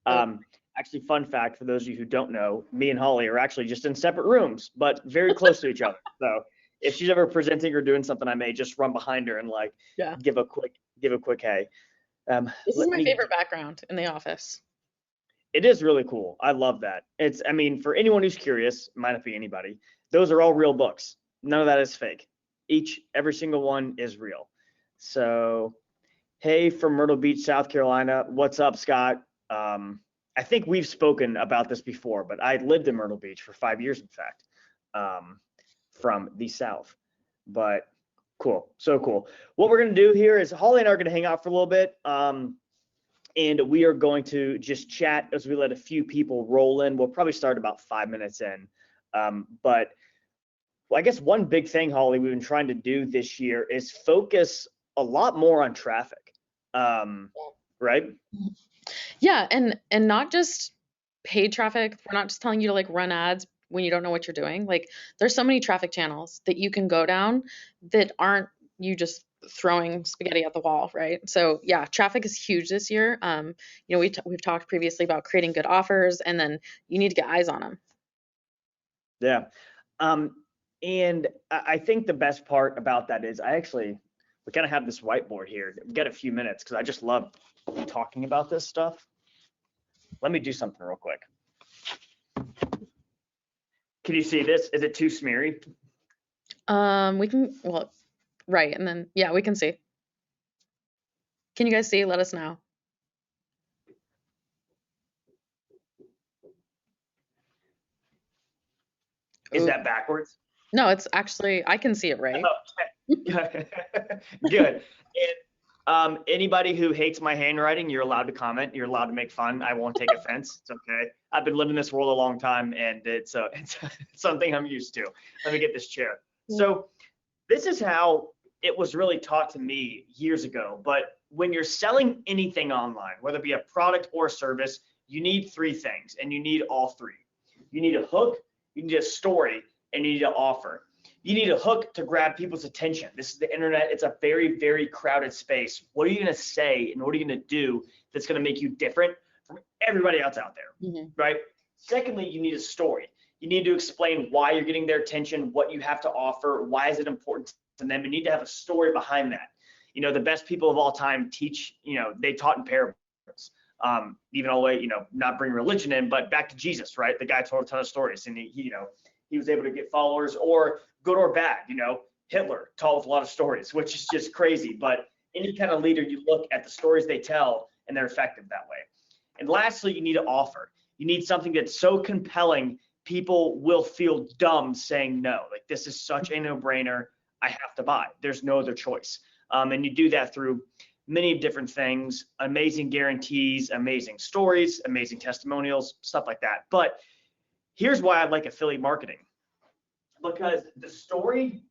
Actually, fun fact for those of you who don't know, me and Holly are actually just in separate rooms, but very close to each other. So if she's ever presenting or doing something, I may just run behind her and like Yeah. give a quick hey. This is Let my me. favorite background in the office. It is really cool. I love that. I mean, for anyone who's curious, might not be anybody. Those are all real books. None of that is fake. Every single one is real. So, hey, from Myrtle Beach, South Carolina. What's up, Scott? I think we've spoken about this before, but I lived in Myrtle Beach for 5 years, in fact, from the South. But cool, so cool. What we're gonna do here is Holly and I are gonna hang out for a little bit, and we are going to just chat as we let a few people roll in. We'll probably start about 5 minutes in, but well, I guess one big thing, Holly, we've been trying to do this year is focus a lot more on traffic, right? Yeah, and not just paid traffic. We're not just telling you to like run ads when you don't know what you're doing. Like there's so many traffic channels that you can go down that aren't you just throwing spaghetti at the wall, right? So yeah, traffic is huge this year. We've talked previously about creating good offers, and then you need to get eyes on them. Yeah. And I think the best part about that is we kind of have this whiteboard here. We've got a few minutes because I just love talking about this stuff. Let me do something real quick. Can you see this? Is it too smeary? We can, well, right, and then yeah, we can see. Can you guys see? Let us know. Is Ooh. that backwards? No, it's actually, I can see it right. Okay. Good. And anybody who hates my handwriting, you're allowed to comment. You're allowed to make fun. I won't take offense. It's okay. I've been living this world a long time, and it's something I'm used to. Let me get this chair. So this is how it was really taught to me years ago. But when you're selling anything online, whether it be a product or a service, you need three things, and you need all three. You need a hook, you need a story, and you need an offer. You need a hook to grab people's attention. This is the internet. It's a very, very crowded space. What are you going to say and what are you going to do that's going to make you different from everybody else out there, right? Secondly, you need a story. You need to explain why you're getting their attention, what you have to offer, why is it important to them. You need to have a story behind that. The best people of all time teach, they taught in parables. Even all the way, not bring religion in, but back to Jesus, right? The guy told a ton of stories, and he was able to get followers, or good or bad. Hitler told a lot of stories, which is just crazy. But any kind of leader, you look at the stories they tell, and they're effective that way. And lastly, you need an offer. You need something that's so compelling, people will feel dumb saying no. Like, this is such a no-brainer. I have to buy. There's no other choice. And you do that through many different things, amazing guarantees, amazing stories, amazing testimonials, stuff like that. But here's why I like affiliate marketing, because the story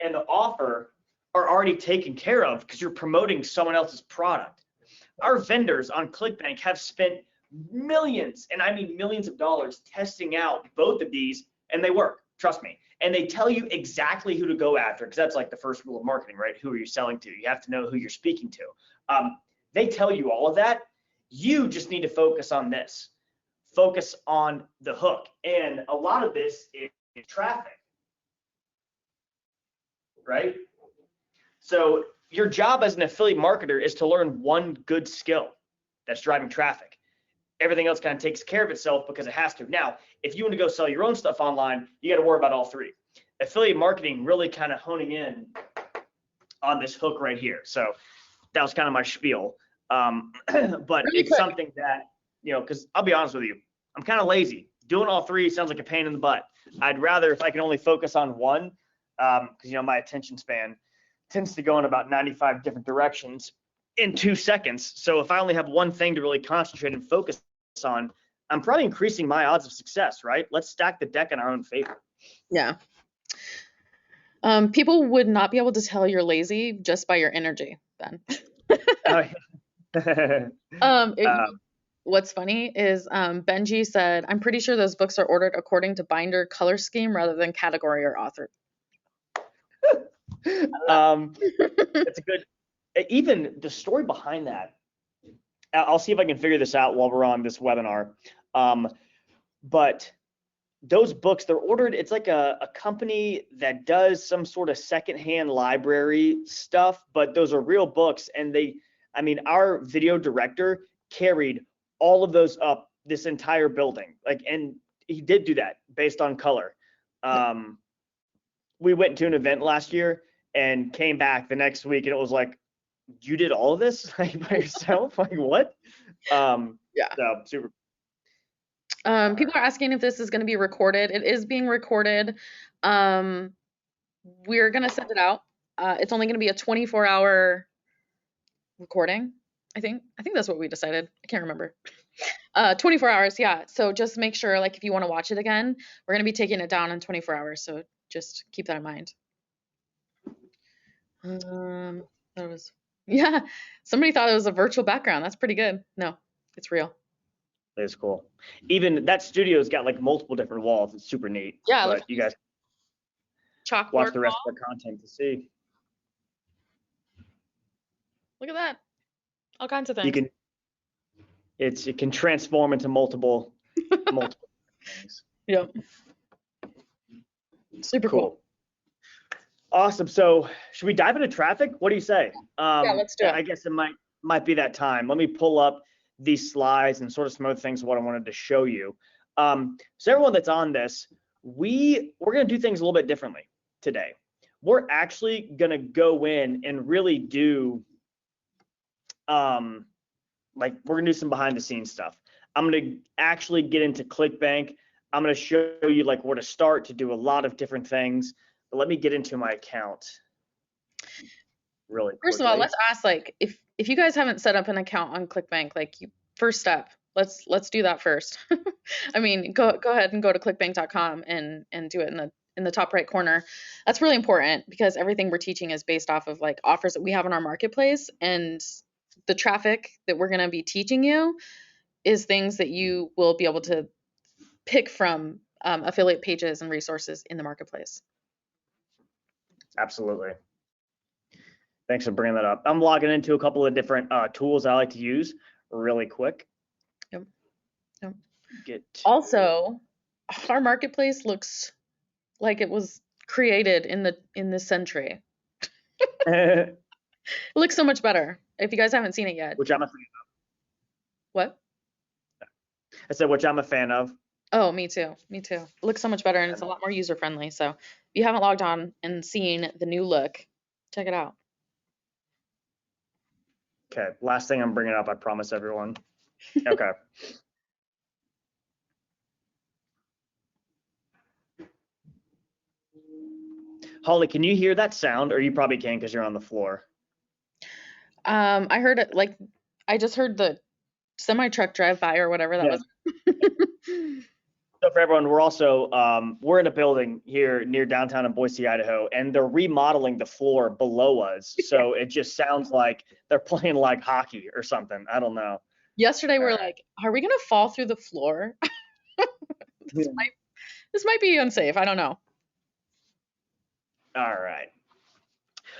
and the offer are already taken care of because you're promoting someone else's product. Our vendors on ClickBank have spent millions, and I mean millions of dollars, testing out both of these, and they work, trust me. And they tell you exactly who to go after, because that's like the first rule of marketing, right? Who are you selling to? You have to know who you're speaking to. They tell you all of that. You just need to focus on this. Focus on the hook. And a lot of this is traffic, right? So your job as an affiliate marketer is to learn one good skill that's driving traffic. Everything else kind of takes care of itself because it has to. Now, if you want to go sell your own stuff online, you got to worry about all three. Affiliate marketing really kind of honing in on this hook right here. So that was kind of my spiel. But really it's quick. Something that, because I'll be honest with you, I'm kind of lazy. Doing all three sounds like a pain in the butt. I'd rather, if I can only focus on one, because, my attention span tends to go in about 95 different directions in 2 seconds. So if I only have one thing to really concentrate and focus on, I'm probably increasing my odds of success, right? Let's stack the deck in our own favor. Yeah. People would not be able to tell you're lazy just by your energy, Ben. What's funny is Benji said, I'm pretty sure those books are ordered according to binder color scheme rather than category or author. It's a good, even the story behind that I'll see if I can figure this out while we're on this webinar. But those books, they're ordered. It's like a company that does some sort of secondhand library stuff, but those are real books. And I mean, our video director carried all of those up this entire building. Like, and he did do that based on color. We went to an event last year and came back the next week, and it was like, you did all of this like by yourself? Like what? Yeah. So super. People are asking if this is going to be recorded. It is being recorded. We're going to send it out. It's only going to be a 24-hour recording, I think. I think that's what we decided. I can't remember. 24 hours, yeah. So just make sure, like, if you want to watch it again, we're going to be taking it down in 24 hours. So just keep that in mind. Yeah, somebody thought it was a virtual background. That's pretty good. No, it's real. It's cool. Even that studio's got like multiple different walls. It's super neat. Yeah, but you guys chalkboard watch the rest wall. of the content to see. Look at that. All kinds of things. You can. It can transform into multiple things. Yep. Super cool. Awesome. So should we dive into traffic? What do you say? Yeah, let's do it. I guess it might be that time. Let me pull up these slides and sort of some other things what I wanted to show you. So everyone that's on this, we're going to do things a little bit differently today. We're actually going to go in and really do like we're going to do some behind the scenes stuff. I'm going to actually get into ClickBank. I'm going to show you like where to start to do a lot of different things. But let me get into my account really quickly. First of all, let's ask, like, if you guys haven't set up an account on ClickBank, like, first step, let's do that first. I mean, go ahead and go to clickbank.com and do it in the top right corner. That's really important because everything we're teaching is based off of like offers that we have in our marketplace, and the traffic that we're going to be teaching you is things that you will be able to pick from affiliate pages and resources in the marketplace. Absolutely. Thanks for bringing that up. I'm logging into a couple of different tools I like to use really quick. Yep. Also, our marketplace looks like it was created in this century. It looks so much better. If you guys haven't seen it yet. Which I'm a fan of. What? I said, which I'm a fan of. Oh, me too. It looks so much better, and it's a lot more user friendly. So if you haven't logged on and seen the new look, check it out. Okay, last thing I'm bringing up, I promise everyone. Okay. Holly, can you hear that sound? Or you probably can because you're on the floor. I heard it, like, I just heard the semi truck drive by or whatever that was. So for everyone, we're also we're in a building here near downtown in Boise, Idaho, and they're remodeling the floor below us. So it just sounds like they're playing like hockey or something. I don't know. Yesterday we're like, are we gonna fall through the floor? This might be unsafe. I don't know. All right.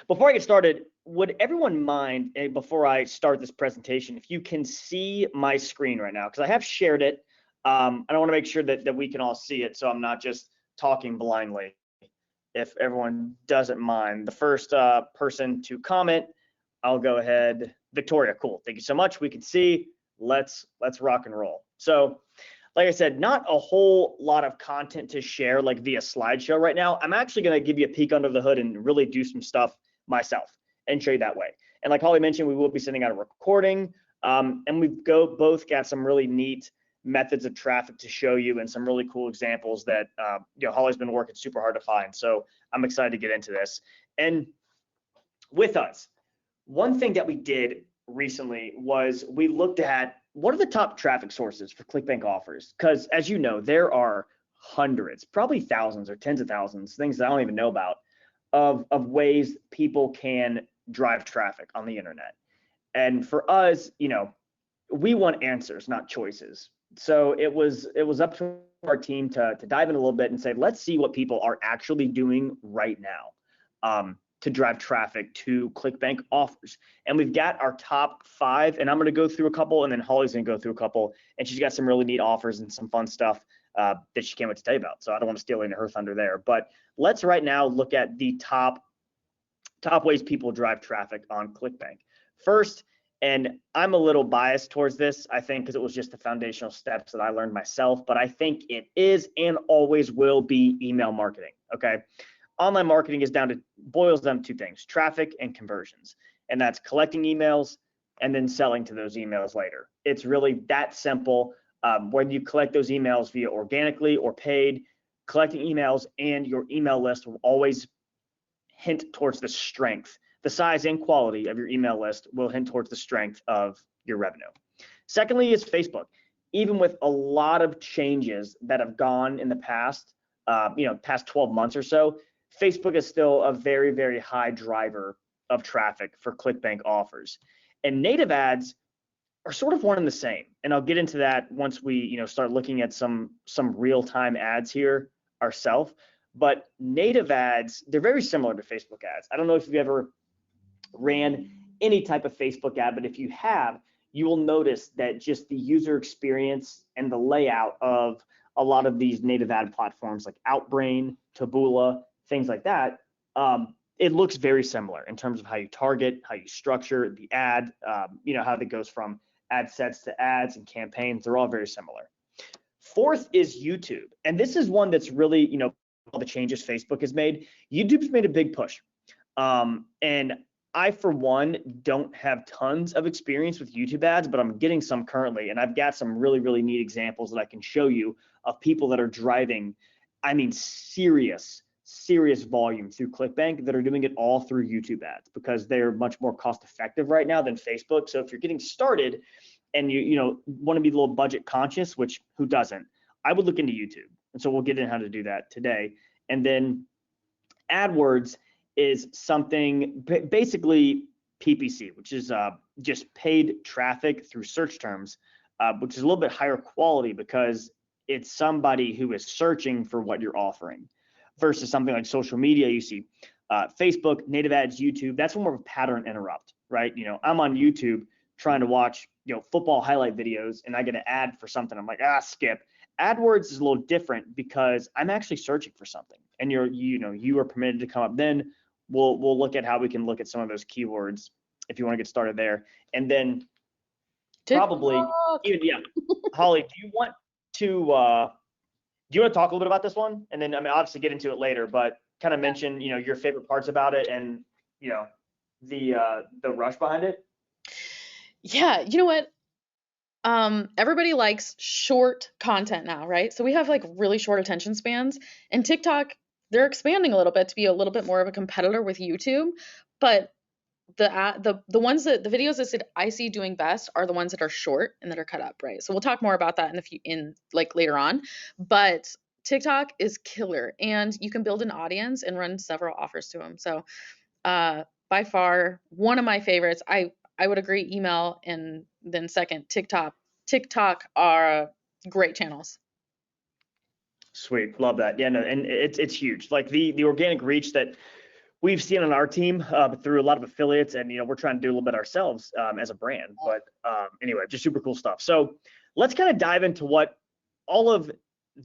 Before I get started, would everyone mind, before I start this presentation, if you can see my screen right now, because I have shared it. I want to make sure that we can all see it, so I'm not just talking blindly. If everyone doesn't mind, the first person to comment, I'll go ahead. Victoria, cool. Thank you so much. We can see. Let's rock and roll. So, like I said, not a whole lot of content to share like via slideshow right now. I'm actually going to give you a peek under the hood and really do some stuff myself and show you that way. And like Holly mentioned, we will be sending out a recording, and we've both got some really neat methods of traffic to show you and some really cool examples that Holly's been working super hard to find. So I'm excited to get into this. And with us, one thing that we did recently was we looked at what are the top traffic sources for ClickBank offers? Because as you know, there are hundreds, probably thousands or tens of thousands, things that I don't even know about, of ways people can drive traffic on the internet. And for us, we want answers, not choices. So it was up to our team to dive in a little bit and say, let's see what people are actually doing right now. to drive traffic to ClickBank offers. And we've got our top 5, and I'm going to go through a couple, and then Holly's going to go through a couple, and she's got some really neat offers and some fun stuff that she can't wait to tell you about. So I don't want to steal any of her thunder there, but let's right now look at the top ways people drive traffic on ClickBank. First, and I'm a little biased towards this, I think, because it was just the foundational steps that I learned myself, but I think it is and always will be email marketing, okay? Online marketing boils down to 2 things, traffic and conversions. And that's collecting emails and then selling to those emails later. It's really that simple. Whether you collect those emails via organically or paid, collecting emails and your email list will always hint towards the strength. The size and quality of your email list will hint towards the strength of your revenue. Secondly is Facebook. Even with a lot of changes that have gone in the past, past 12 months or so, Facebook is still a very, very high driver of traffic for ClickBank offers. And native ads are sort of one and the same. And I'll get into that once we, start looking at some real-time ads here ourselves. But native ads, they're very similar to Facebook ads. I don't know if you've ever ran any type of Facebook ad, but if you have, you will notice that just the user experience and the layout of a lot of these native ad platforms like Outbrain, Taboola, things like that, it looks very similar in terms of how you target, how you structure the ad, how that goes from ad sets to ads and campaigns. They're all very similar. Fourth is YouTube. And this is one that's really, all the changes Facebook has made. YouTube's made a big push. And I, for one, don't have tons of experience with YouTube ads, but I'm getting some currently. And I've got some really, really neat examples that I can show you of people that are driving, serious volume through ClickBank that are doing it all through YouTube ads because they're much more cost effective right now than Facebook. So if you're getting started and you want to be a little budget conscious, which who doesn't, I would look into YouTube. And so we'll get into how to do that today. And then AdWords is something basically PPC, which is just paid traffic through search terms, which is a little bit higher quality because it's somebody who is searching for what you're offering versus something like social media. You see Facebook, native ads, YouTube, that's more of a pattern interrupt, right? I'm on YouTube trying to watch, football highlight videos and I get an ad for something. I'm like, skip. AdWords is a little different because I'm actually searching for something and you are permitted to come up. Then we'll look at how we can look at some of those keywords if you want to get started there. And then probably Holly, do you want to talk a little bit about this one? And then obviously get into it later, but kind of mention your favorite parts about it and the rush behind it. Yeah, you know what? Everybody likes short content now, right? So we have like really short attention spans, and TikTok, they're expanding a little bit to be a little bit more of a competitor with YouTube, but the videos that I see doing best are the ones that are short and that are cut up, right? So we'll talk more about that in later on, but TikTok is killer and you can build an audience and run several offers to them. So by far one of my favorites. I would agree, email, and then second, TikTok. TikTok are great channels. Sweet, love that. Yeah, no, and it's huge. Like the organic reach that we've seen on our team through a lot of affiliates, and we're trying to do a little bit ourselves as a brand. But anyway, just super cool stuff. So let's kind of dive into what all of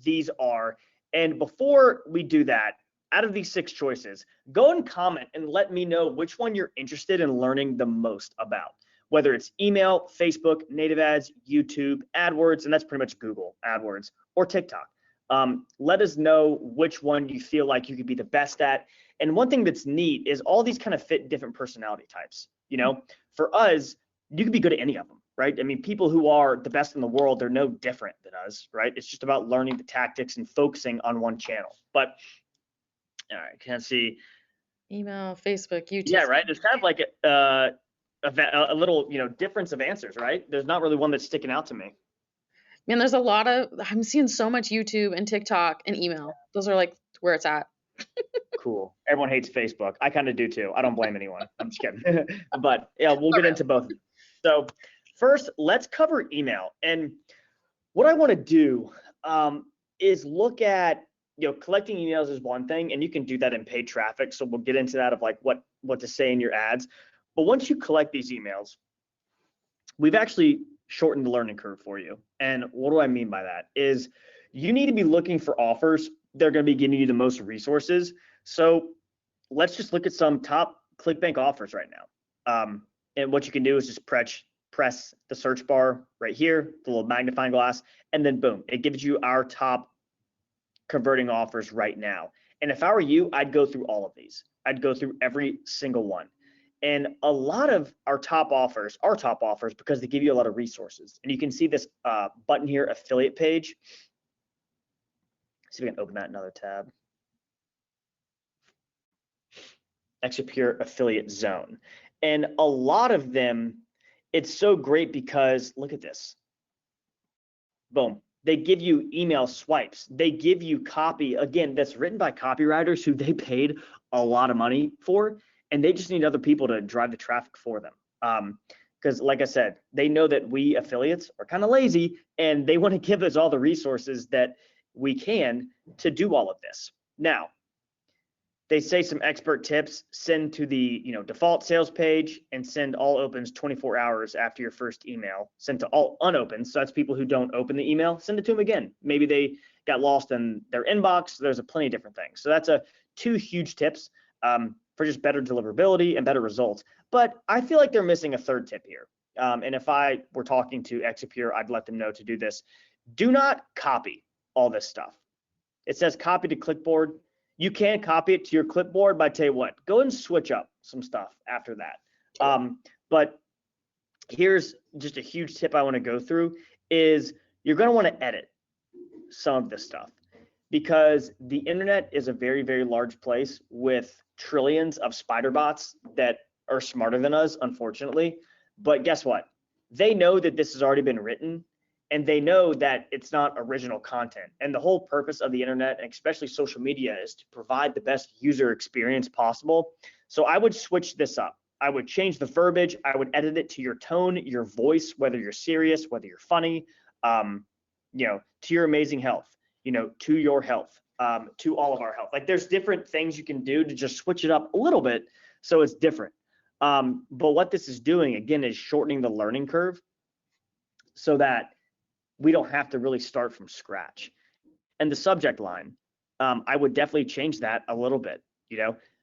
these are. And before we do that, out of these 6 choices, go and comment and let me know which one you're interested in learning the most about, whether it's email, Facebook, native ads, YouTube, AdWords, and that's pretty much Google AdWords, or TikTok. Let us know which one you feel like you could be the best at. And one thing that's neat is all these kind of fit different personality types. For us, you could be good at any of them, right? People who are the best in the world, they're no different than us, right? It's just about learning the tactics and focusing on one channel. But all right, can't see. Email, Facebook, YouTube. Yeah, right. There's kind of like a little, difference of answers, right? There's not really one that's sticking out to me. Man, there's I'm seeing so much YouTube and TikTok and email. Those are like where it's at. Cool. Everyone hates Facebook. I kind of do too. I don't blame anyone. I'm just kidding. But yeah, we'll get into both. So first, let's cover email. And what I want to do is look at, collecting emails is one thing, and you can do that in paid traffic. So we'll get into that of like what what to say in your ads. But once you collect these emails, we've actually shortened the learning curve for you. And what do I mean by that? Is you need to be looking for offers. They're going to be giving you the most resources. So let's just look at some top ClickBank offers right now. And what you can do is just press the search bar right here, the little magnifying glass, and then boom, it gives you our top converting offers right now. And if I were you, I'd go through all of these. I'd go through every single one. And a lot of our top offers are top offers because they give you a lot of resources. And you can see this button here, affiliate page. See if we can open that in another tab. Exapure affiliate zone. And a lot of them, it's so great because look at this. Boom. They give you email swipes. They give you copy, again, that's written by copywriters who they paid a lot of money for, and they just need other people to drive the traffic for them. Because like I said, they know that we affiliates are kind of lazy and they want to give us all the resources that we can to do all of this. Now, they say some expert tips, send to the default sales page and send all opens 24 hours after your first email. Send to all unopens, so that's people who don't open the email, send it to them again. Maybe they got lost in their inbox. There's a plenty of different things. So that's two huge tips for just better deliverability and better results. But I feel like they're missing a third tip here. And if I were talking to Exapure, I'd let them know to do this. Do not copy all this stuff. It says copy to clipboard. You can copy it to your clipboard, but I tell you what, go and switch up some stuff after that. But here's just a huge tip I want to go through is you're going to want to edit some of this stuff because the internet is a very, very large place with trillions of spider bots that are smarter than us, unfortunately. But guess what? They know that this has already been written and they know that it's not original content. And the whole purpose of the internet, and especially social media, is to provide the best user experience possible. So I would switch this up. I would change the verbiage. I would edit it to your tone, your voice, whether you're serious, whether you're funny, to your amazing health, to your health, to all of our health. Like there's different things you can do to just switch it up a little bit so it's different. But what this is doing, again, is shortening the learning curve so that we don't have to really start from scratch. And the subject line, I would definitely change that a little bit.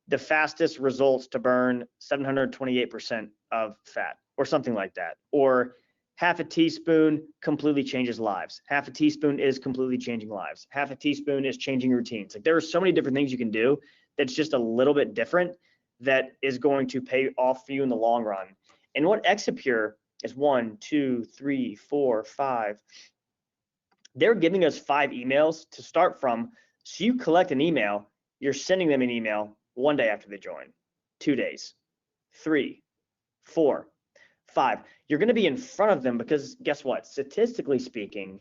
The fastest results to burn 728% of fat or something like that. Or half a teaspoon completely changes lives. Half a teaspoon is completely changing lives. Half a teaspoon is changing routines. Like there are so many different things you can do that's just a little bit different that is going to pay off for you in the long run. And what Exapure is 1, 2, 3, 4, 5. They're giving us 5 emails to start from. So you collect an email, you're sending them an email 1 day after they join, 2 days, 3, 4, 5. You're going to be in front of them because guess what? Statistically speaking,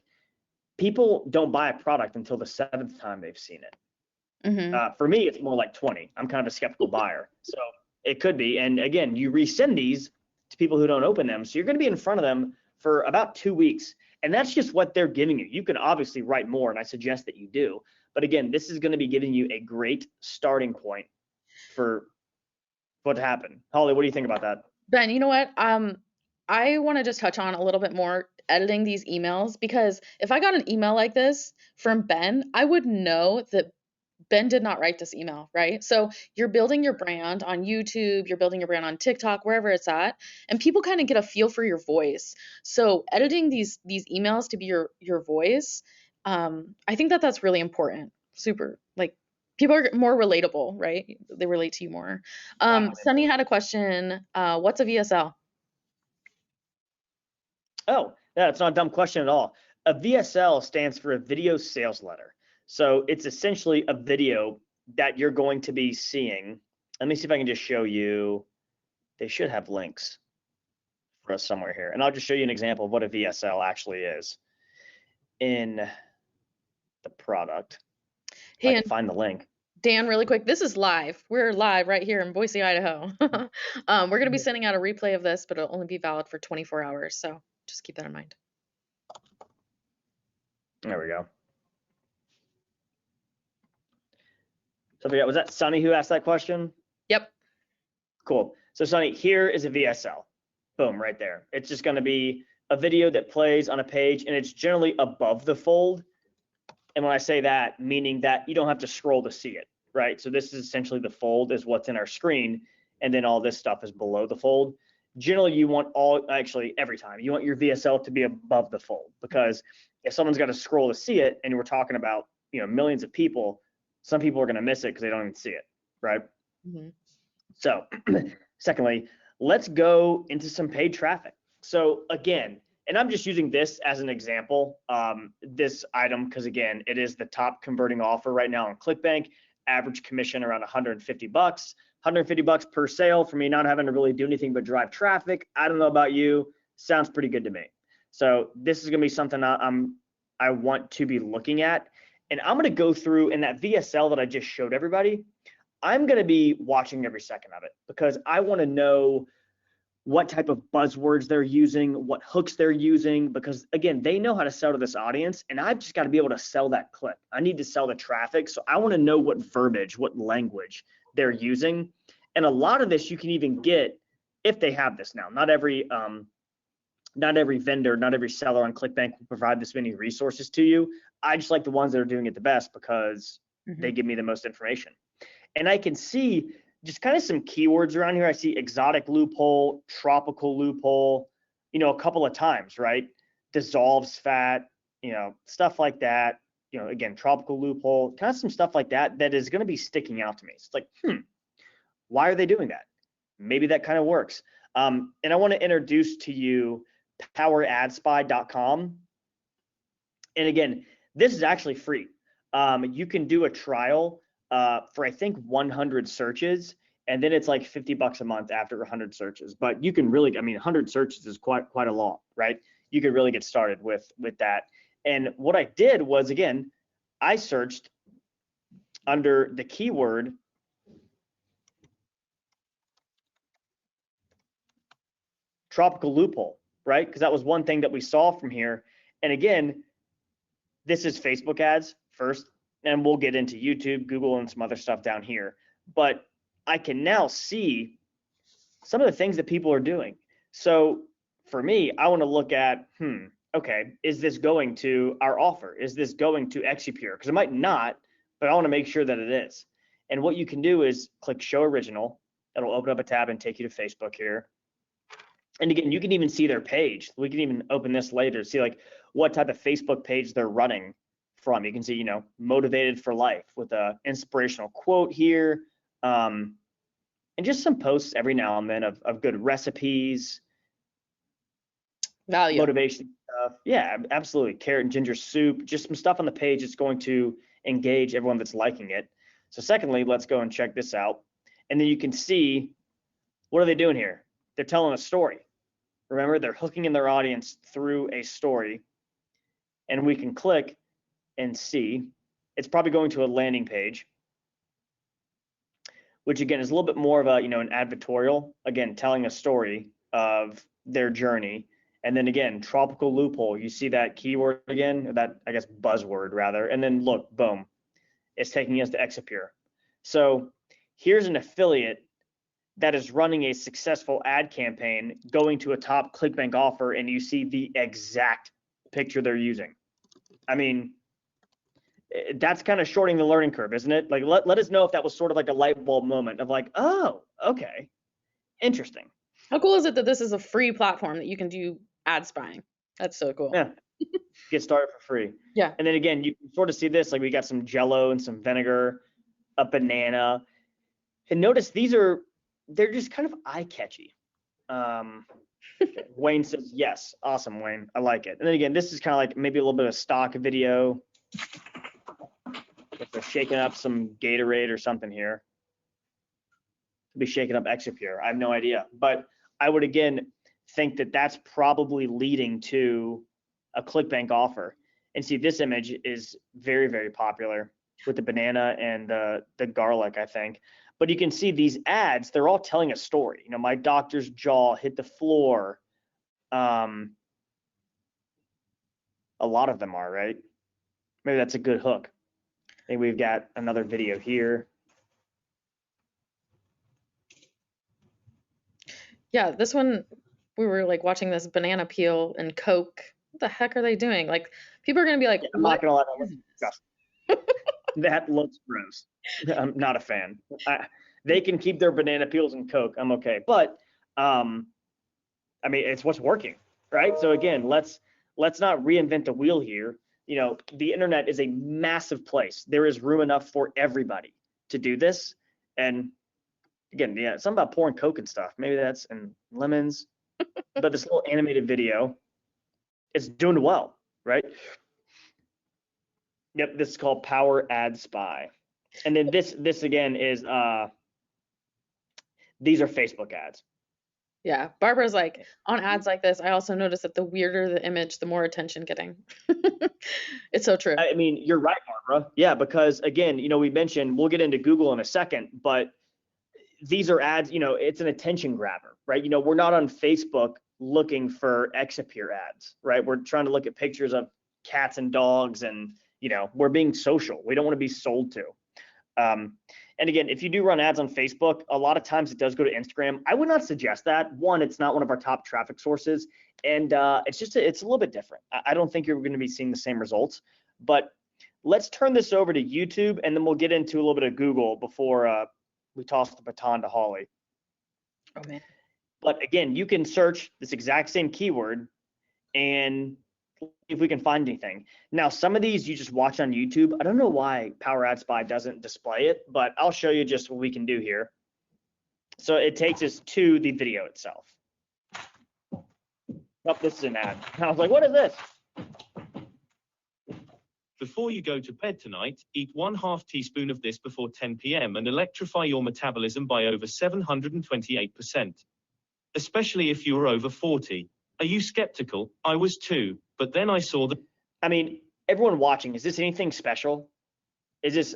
people don't buy a product until the 7th time they've seen it. For me, it's more like 20. I'm kind of a skeptical buyer. So it could be. And again, you resend these to people who don't open them. So you're going to be in front of them for about 2 weeks. And that's just what they're giving you. You can obviously write more, and I suggest that you do. But again, this is going to be giving you a great starting point for what happened. Holly, what do you think about that? Ben, you know what? I want to just touch on a little bit more editing these emails because if I got an email like this from Ben, I would know that Ben did not write this email, right? So you're building your brand on YouTube, you're building your brand on TikTok, wherever it's at, and people kind of get a feel for your voice. So editing these emails to be your voice, I think that's really important. Super, like people are more relatable, right? They relate to you more. Sunny had a question. What's a VSL? Oh, yeah, it's not a dumb question at all. A VSL stands for a video sales letter. So it's essentially a video that you're going to be seeing. Let me see if I can just show you. They should have links for us somewhere here. And I'll just show you an example of what a VSL actually is in the product. If I can find the link. Dan, really quick, this is live. We're live right here in Boise, Idaho. We're going to be sending out a replay of this, but it'll only be valid for 24 hours. So just keep that in mind. There we go. So was that Sunny who asked that question? Yep. Cool. So Sonny, here is a VSL. Boom, right there. It's just going to be a video that plays on a page, and it's generally above the fold. And when I say that, meaning that you don't have to scroll to see it, right? So this is essentially the fold is what's in our screen, and then all this stuff is below the fold. Generally, you want actually every time, you want your VSL to be above the fold, because if someone's got to scroll to see it, and we're talking about, millions of people, some people are going to miss it because they don't even see it, right? Mm-hmm. So secondly, let's go into some paid traffic. So again, and I'm just using this as an example, this item, because again, it is the top converting offer right now on ClickBank, average commission around 150 bucks, 150 bucks per sale for me, not having to really do anything but drive traffic. I don't know about you, sounds pretty good to me. So this is gonna be something I want to be looking at. And I'm gonna go through in that VSL that I just showed everybody, I'm going to be watching every second of it, because I want to know what type of buzzwords they're using, what hooks they're using, because again, they know how to sell to this audience, and I've just got to be able to sell that click. I need to sell the traffic. So I want to know what verbiage, what language they're using. And a lot of this you can even get if they have this now. Not every vendor, not every seller on ClickBank will provide this many resources to you. I just like the ones that are doing it the best, because they give me the most information. And I can see just kind of some keywords around here. I see exotic loophole, tropical loophole, a couple of times, right? Dissolves fat, stuff like that. Again, tropical loophole, kind of some stuff like that that is going to be sticking out to me. It's like, why are they doing that? Maybe that kind of works. And I want to introduce to you poweradsspy.com. And again, this is actually free. You can do a trial for I think 100 searches, and then it's like 50 bucks a month after 100 searches. But you can really, 100 searches is quite a lot, right? You could really get started with that. And what I did was, again, I searched under the keyword tropical loophole, right? Because that was one thing that we saw from here. And again, this is Facebook ads first, and we'll get into YouTube, Google, and some other stuff down here. But I can now see some of the things that people are doing. So for me, I want to look at, okay, is this going to our offer? Is this going to Exipure? Because it might not, but I want to make sure that it is. And what you can do is click Show Original. It'll open up a tab and take you to Facebook here. And again, you can even see their page. We can even open this later to see like what type of Facebook page they're running from. You can see, motivated for life with a inspirational quote here, and just some posts every now and then of good recipes, value, motivation stuff. Yeah, absolutely. Carrot and ginger soup, just some stuff on the page that's going to engage everyone that's liking it. So secondly, let's go and check this out. And then you can see, what are they doing here? They're telling a story. Remember, they're hooking in their audience through a story. And we can click and see. It's probably going to a landing page, which again is a little bit more of a, an advertorial, again, telling a story of their journey. And then again, tropical loophole, you see that keyword again, or that, I guess, buzzword rather. And then look, boom, it's taking us to Exipure. So here's an affiliate that is running a successful ad campaign going to a top ClickBank offer, and you see the exact picture they're using. That's kind of shorting the learning curve, isn't it? Like, let us know if that was sort of like a light bulb moment of like, oh, okay, interesting. How cool is it that this is a free platform that you can do ad spying? That's so cool. Yeah, get started for free. Yeah. And then again, you can sort of see this, like we got some Jello and some vinegar, a banana. And notice they're just kind of eye-catchy. Wayne says, yes, awesome, Wayne, I like it. And then again, this is kind of like maybe a little bit of stock video. If they're shaking up some Gatorade or something here, could be shaking up Exipure. I have no idea, but I would again think that that's probably leading to a ClickBank offer. And see, this image is very, very popular with the banana and the garlic, I think. But you can see these ads, they're all telling a story. My doctor's jaw hit the floor. A lot of them are, right? Maybe that's a good hook. I think we've got another video here. Yeah, this one, we were like watching this banana peel and Coke. What the heck are they doing? Like, people are gonna be like, I'm not what gonna lie, that looks is this? disgusting. That looks gross. I'm not a fan. They can keep their banana peels and Coke. I'm okay. But I mean, it's what's working, right? So again, let's not reinvent the wheel here. You know, the internet is a massive place. There is room enough for everybody to do this. And again, yeah, something about pouring Coke and stuff. Maybe that's and lemons. But this little animated video, it's doing well, right? Yep, this is called Power Ad Spy. And then this again is these are Facebook ads. Yeah, Barbara's like, on ads like this, I also notice that the weirder the image, the more attention getting. It's so true. I mean, you're right, Barbara. Yeah, because again, you know, we mentioned we'll get into Google in a second, but these are ads, you know, it's an attention grabber, right? You know, we're not on Facebook looking for Exapure ads, right? We're trying to look at pictures of cats and dogs and, you know, we're being social. We don't want to be sold to. And again, if you do run ads on Facebook, a lot of times it does go to Instagram. I would not suggest that. One, it's not one of our top traffic sources, and it's a little bit different. I don't think you're going to be seeing the same results. But let's turn this over to YouTube, and then we'll get into a little bit of Google before we toss the baton to Holly. Oh man. But again, you can search this exact same keyword and if we can find anything. Now, some of these you just watch on YouTube. I don't know why Power Ad Spy doesn't display it, but I'll show you just what we can do here. So it takes us to the video itself. Oh, this is an ad. I was like, what is this? Before you go to bed tonight, eat 1/2 teaspoon of this before 10 p.m. and electrify your metabolism by over 728%. Especially if you are over 40. Are you skeptical? I was too, but then I saw the... I mean, everyone watching, is this anything special? Is this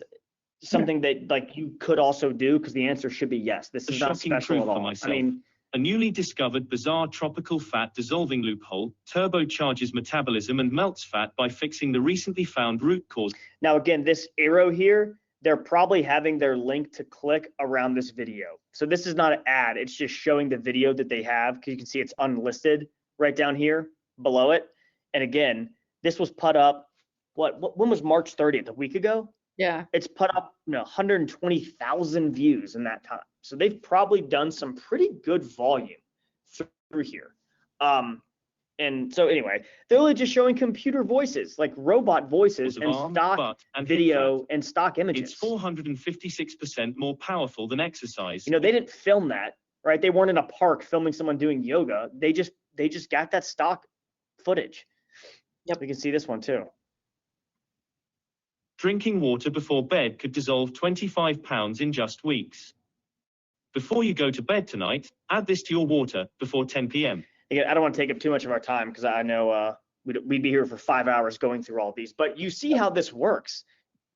something that like you could also do? Because the answer should be yes. This is not special at all. I mean, a newly discovered bizarre tropical fat dissolving loophole turbocharges metabolism and melts fat by fixing the recently found root cause. Now, again, this arrow here, they're probably having their link to click around this video. So this is not an ad. It's just showing the video that they have because you can see it's unlisted right down here below it. And again, this was put up, when was March 30th? A week ago? Yeah. It's put up 120,000 views in that time. So they've probably done some pretty good volume through here. And so anyway, they're really just showing computer voices, like robot voices and stock video and stock images. It's 456% more powerful than exercise. You know, they didn't film that, right? They weren't in a park filming someone doing yoga. They just got that stock footage. Yep, we can see this one too. Drinking water before bed could dissolve 25 pounds in just weeks. Before you go to bed tonight, add this to your water before 10 p.m. Again, I don't want to take up too much of our time because I know we'd be here for 5 hours going through all these, but you see how this works.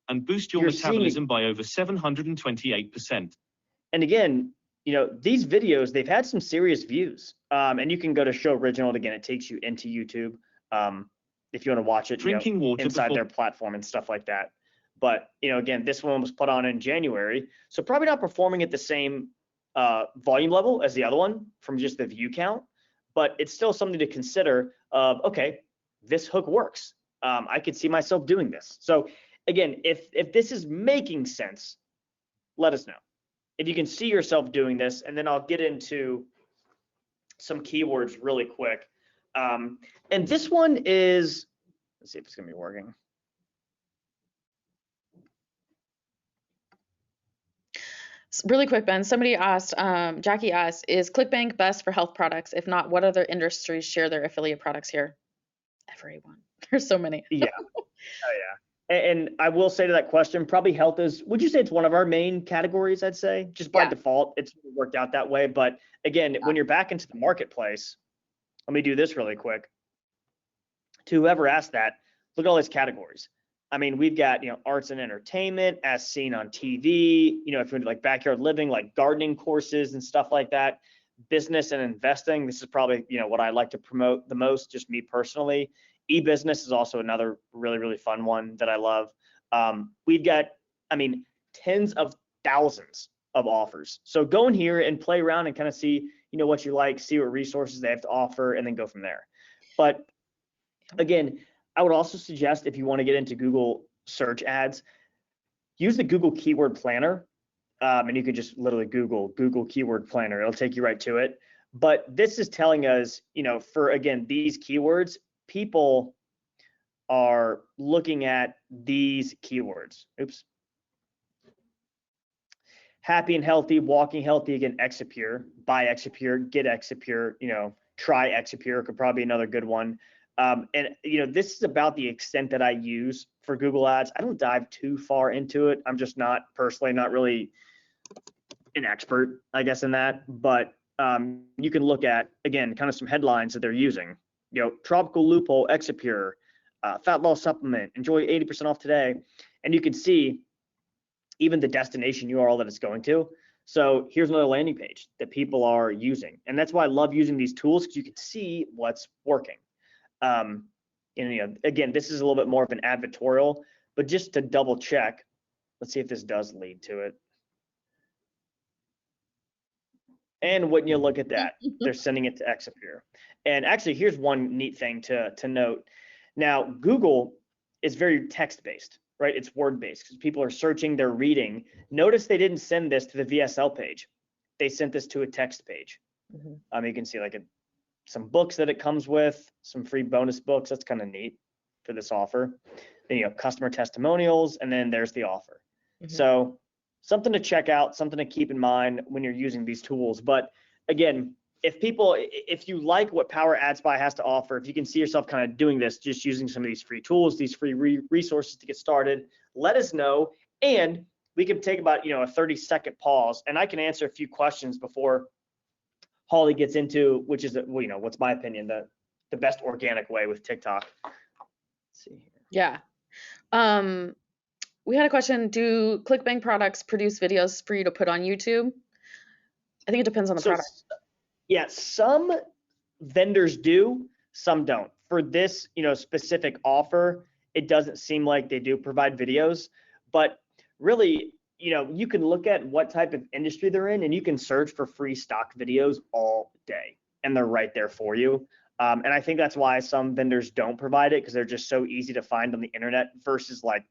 And boost your metabolism by over 728%. And again, you know, these videos, they've had some serious views. And you can go to Show Original. And again, it takes you into YouTube if you want to watch it Drinking water inside their platform and stuff like that. But, you know, again, this one was put on in January. So probably not performing at the same volume level as the other one from just the view count. But it's still something to consider of, okay, this hook works. I could see myself doing this. So again, if this is making sense, let us know. If you can see yourself doing this, and then I'll get into some keywords really quick. And this one is, let's see if it's gonna be working. Really quick, Ben, somebody asked, Jackie asked, is ClickBank best for health products? If not, what other industries share their affiliate products here? Everyone. There's so many. Yeah. Oh, yeah. And I will say to that question, probably health is, would you say it's one of our main categories? I'd say just by default, it's worked out that way. But again, when you're back into the marketplace, let me do this really quick. To whoever asked that, look at all these categories. I mean, we've got, you know, arts and entertainment as seen on TV, you know, if you're into like backyard living, like gardening courses and stuff like that, business and investing. This is probably, you know, what I like to promote the most, just me personally. E-business is also another really, really fun one that I love. We've got, I mean, tens of thousands of offers. So go in here and play around and kind of see, what you like, see what resources they have to offer, and then go from there. But again, I would also suggest if you want to get into Google search ads, use the Google Keyword Planner. And you could just literally Google Keyword Planner. It'll take you right to it. But this is telling us, for, again, these keywords, people are looking at these keywords. Oops. Happy and healthy, walking healthy, again, Exipure, buy Exipure, get Exipure, try Exipure could probably be another good one. And this is about the extent that I use for Google Ads. I don't dive too far into it. I'm just not really an expert, I guess, in that. But you can look at, again, kind of some headlines that they're using. Tropical loophole, Exipure, fat loss supplement, enjoy 80% off today. And you can see even the destination URL that it's going to. So here's another landing page that people are using. And that's why I love using these tools, because you can see what's working. And again, this is a little bit more of an advertorial, but just to double check, let's see if this does lead to it. And when you look at that, they're sending it to Exipure. And actually, here's one neat thing to note. Now, Google is very text-based, right? It's word-based because people are searching, they're reading. Notice they didn't send this to the VSL page. They sent this to a text page. Mm-hmm. You can see like some books that it comes with, some free bonus books. That's kind of neat for this offer. Then customer testimonials, and then there's the offer. Mm-hmm. So something to check out, something to keep in mind when you're using these tools. But again, if you like what Power Ad Spy has to offer, if you can see yourself kind of doing this, just using some of these free tools, these free resources to get started, let us know. And we can take about, a 30-second pause, and I can answer a few questions before Holly gets into, which is, what's my opinion, the best organic way with TikTok. Let's see here. Yeah. We had a question, do ClickBank products produce videos for you to put on YouTube? I think it depends on the product. Yeah, some vendors do, some don't. For this, specific offer, it doesn't seem like they do provide videos, but really, you can look at what type of industry they're in, and you can search for free stock videos all day, and they're right there for you. And I think that's why some vendors don't provide it, because they're just so easy to find on the internet versus like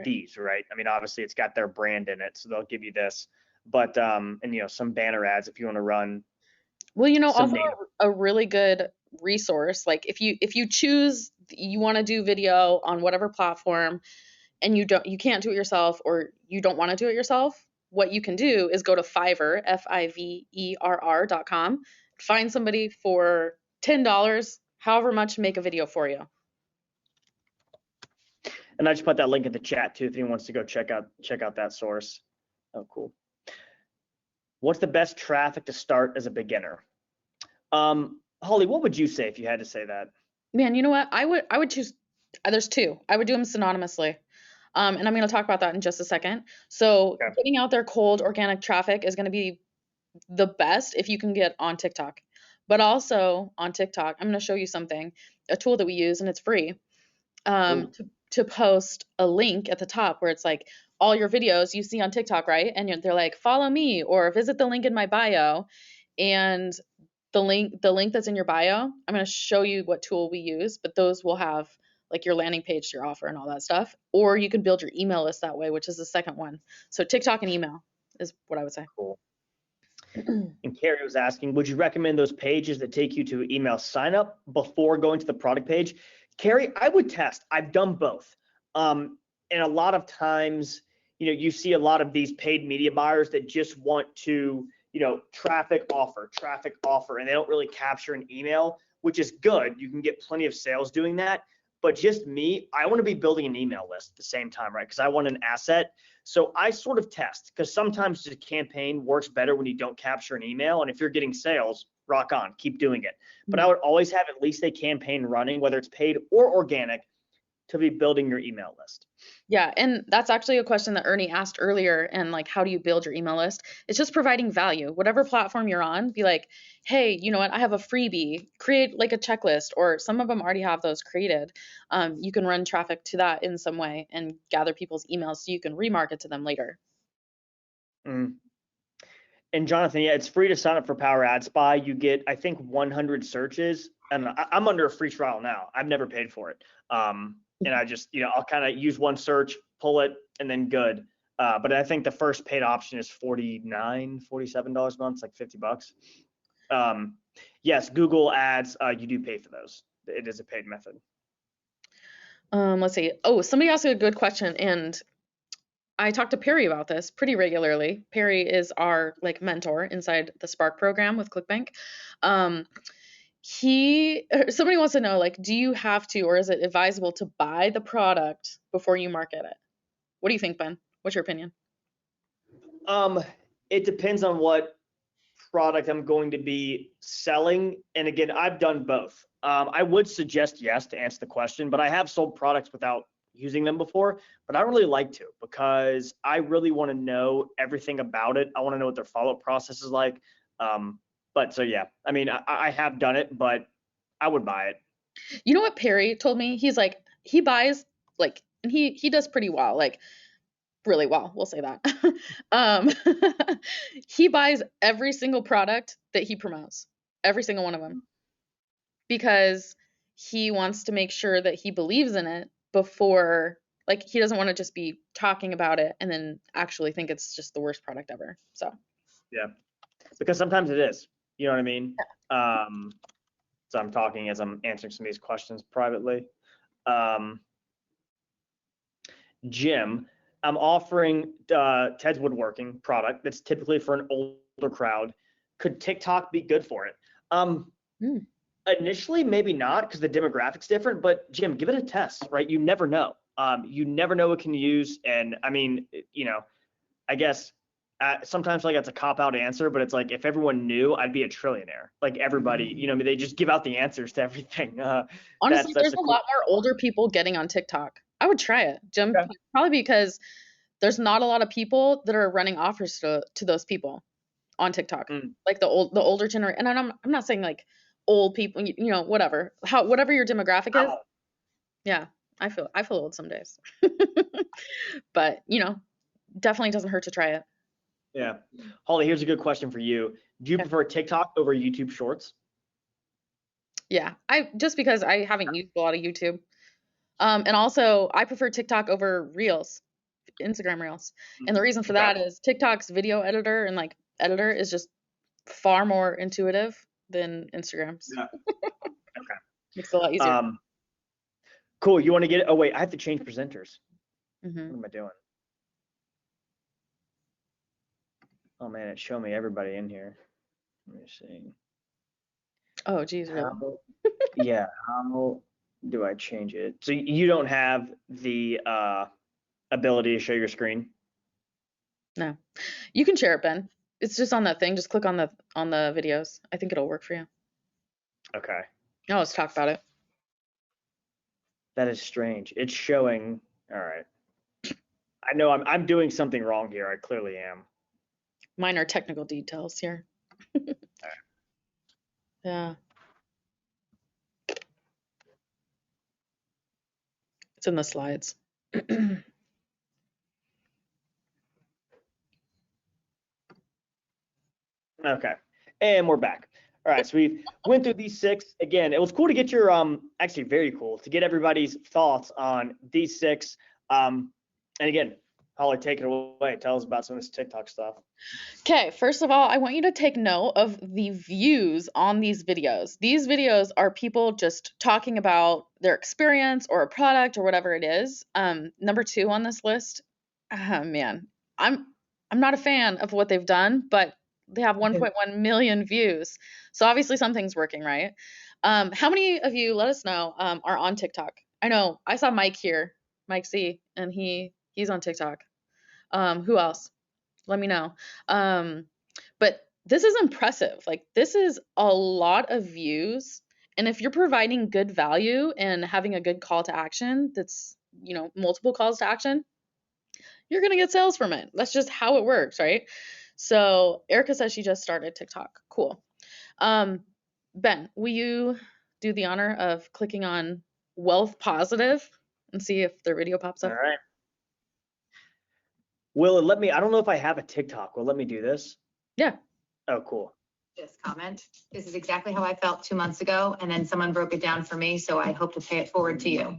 these, right? I mean, obviously it's got their brand in it, so they'll give you this, but and some banner ads if you want to run. Well, also a really good resource, like if you choose you want to do video on whatever platform and you can't do it yourself, or you don't want to do it yourself, what you can do is go to Fiverr, Fiverr.com, find somebody for $10, however much, make a video for you. And I just put that link in the chat too if anyone wants to go check out that source. Oh, cool. What's the best traffic to start as a beginner? Holly, what would you say if you had to say that? Man, you know what? I would choose, there's two. I would do them synonymously. And I'm going to talk about that in just a second. So getting out there cold organic traffic is going to be the best if you can get on TikTok. But also on TikTok, I'm going to show you something, a tool that we use, and it's free, to post a link at the top where it's like all your videos you see on TikTok, right? And they're like, follow me or visit the link in my bio. And the link that's in your bio, I'm going to show you what tool we use, but those will have like your landing page, your offer, and all that stuff. Or you can build your email list that way, which is the second one. So TikTok and email is what I would say. Cool. And Carrie was asking, would you recommend those pages that take you to email sign up before going to the product page? Carrie, I would test. I've done both. And a lot of times, you see a lot of these paid media buyers that just want to, traffic offer, and they don't really capture an email, which is good. You can get plenty of sales doing that. But just me, I want to be building an email list at the same time, right? Because I want an asset. So I sort of test, because sometimes the campaign works better when you don't capture an email. And if you're getting sales, rock on, keep doing it. But I would always have at least a campaign running, whether it's paid or organic, to be building your email list. Yeah, and that's actually a question that Ernie asked earlier. And like, how do you build your email list? It's just providing value. Whatever platform you're on, be like, hey, you know what? I have a freebie. Create like a checklist, or some of them already have those created. You can run traffic to that in some way and gather people's emails so you can remarket to them later. And And Jonathan, yeah, it's free to sign up for Power Ad Spy. You get, I think, 100 searches. And I'm under a free trial now. I've never paid for it. And I just, I'll kind of use one search, pull it, and then good. But I think the first paid option is $47 a month. It's like $50. Yes, Google Ads, you do pay for those. It is a paid method. Let's see. Oh, somebody asked a good question, and I talk to Perry about this pretty regularly. Perry is our mentor inside the Spark program with ClickBank. Somebody wants to know, do you have to, or is it advisable to buy the product before you market it? What do you think, Ben? What's your opinion? It depends on what product I'm going to be selling. And again, I've done both. I would suggest yes to answer the question, but I have sold products without using them before, but I don't really like to, because I really want to know everything about it. I want to know what their follow-up process is like. But so, yeah, I mean, I have done it, but I would buy it. You know what Perry told me? He's like, he buys and he does pretty well, really well, we'll say that. He buys every single product that he promotes, every single one of them, because he wants to make sure that he believes in it before, he doesn't want to just be talking about it and then actually think it's just the worst product ever. So yeah, because sometimes it is, you know what I mean? Yeah. So I'm talking as I'm answering some of these questions privately. Jim, I'm offering Ted's Woodworking product that's typically for an older crowd. Could TikTok be good for it? Initially, maybe not, because the demographic's different, but Jim, give it a test, right? You never know. You never know what can use. And I mean, I guess sometimes that's a cop-out answer, but it's like, if everyone knew, I'd be a trillionaire. Everybody, they just give out the answers to everything. Honestly, there's a lot more older people getting on TikTok. I would try it, Jim, probably because there's not a lot of people that are running offers to those people on TikTok, the older generation. And I'm not saying old people, whatever your demographic is. Yeah, I feel old some days, but definitely doesn't hurt to try it. Yeah. Holly, here's a good question for you. Do you prefer TikTok over YouTube Shorts? Yeah, just because I haven't used a lot of YouTube. And also I prefer TikTok over Reels, Instagram Reels. And the reason for that is TikTok's video editor and editor is just far more intuitive than Instagram's. Yeah. Okay. It's a lot easier. Cool. You want to get it? Oh, wait, I have to change presenters. What am I doing? Oh man, it showed me everybody in here. Let me see. Oh, geez. Really? Yeah. How do I change it? So you don't have the ability to show your screen? No. You can share it, Ben. It's just on that thing. Just click on the videos. I think it'll work for you. Okay. Now let's talk about it. That is strange. It's showing. All right. I know I'm doing something wrong here. I clearly am. Minor technical details here. Right. Yeah. It's in the slides. Okay. And we're back. All right. So we went through these 6. Again, it was cool to get your, actually very cool to get everybody's thoughts on these 6. And again, Holly, take it away. Tell us about some of this TikTok stuff. Okay, first of all, I want you to take note of the views on these videos. These videos are people just talking about their experience or a product or whatever it is. Number 2 on this list, man, I'm not a fan of what they've done, but they have 1.1 million views. So obviously something's working, right? How many of you, let us know, are on TikTok? I know I saw Mike here, Mike C, and he's on TikTok. Who else? Let me know. But this is impressive. This is a lot of views. And if you're providing good value and having a good call to action, that's, multiple calls to action, you're going to get sales from it. That's just how it works, right? So Erica says she just started TikTok. Cool. Ben, will you do the honor of clicking on Wealth Positive and see if their video pops up? All right. Will it let me? I don't know if I have a TikTok. Will it let me do this? Yeah. Oh, cool. This comment. This is exactly how I felt 2 months ago, and then someone broke it down for me, so I hope to pay it forward to you.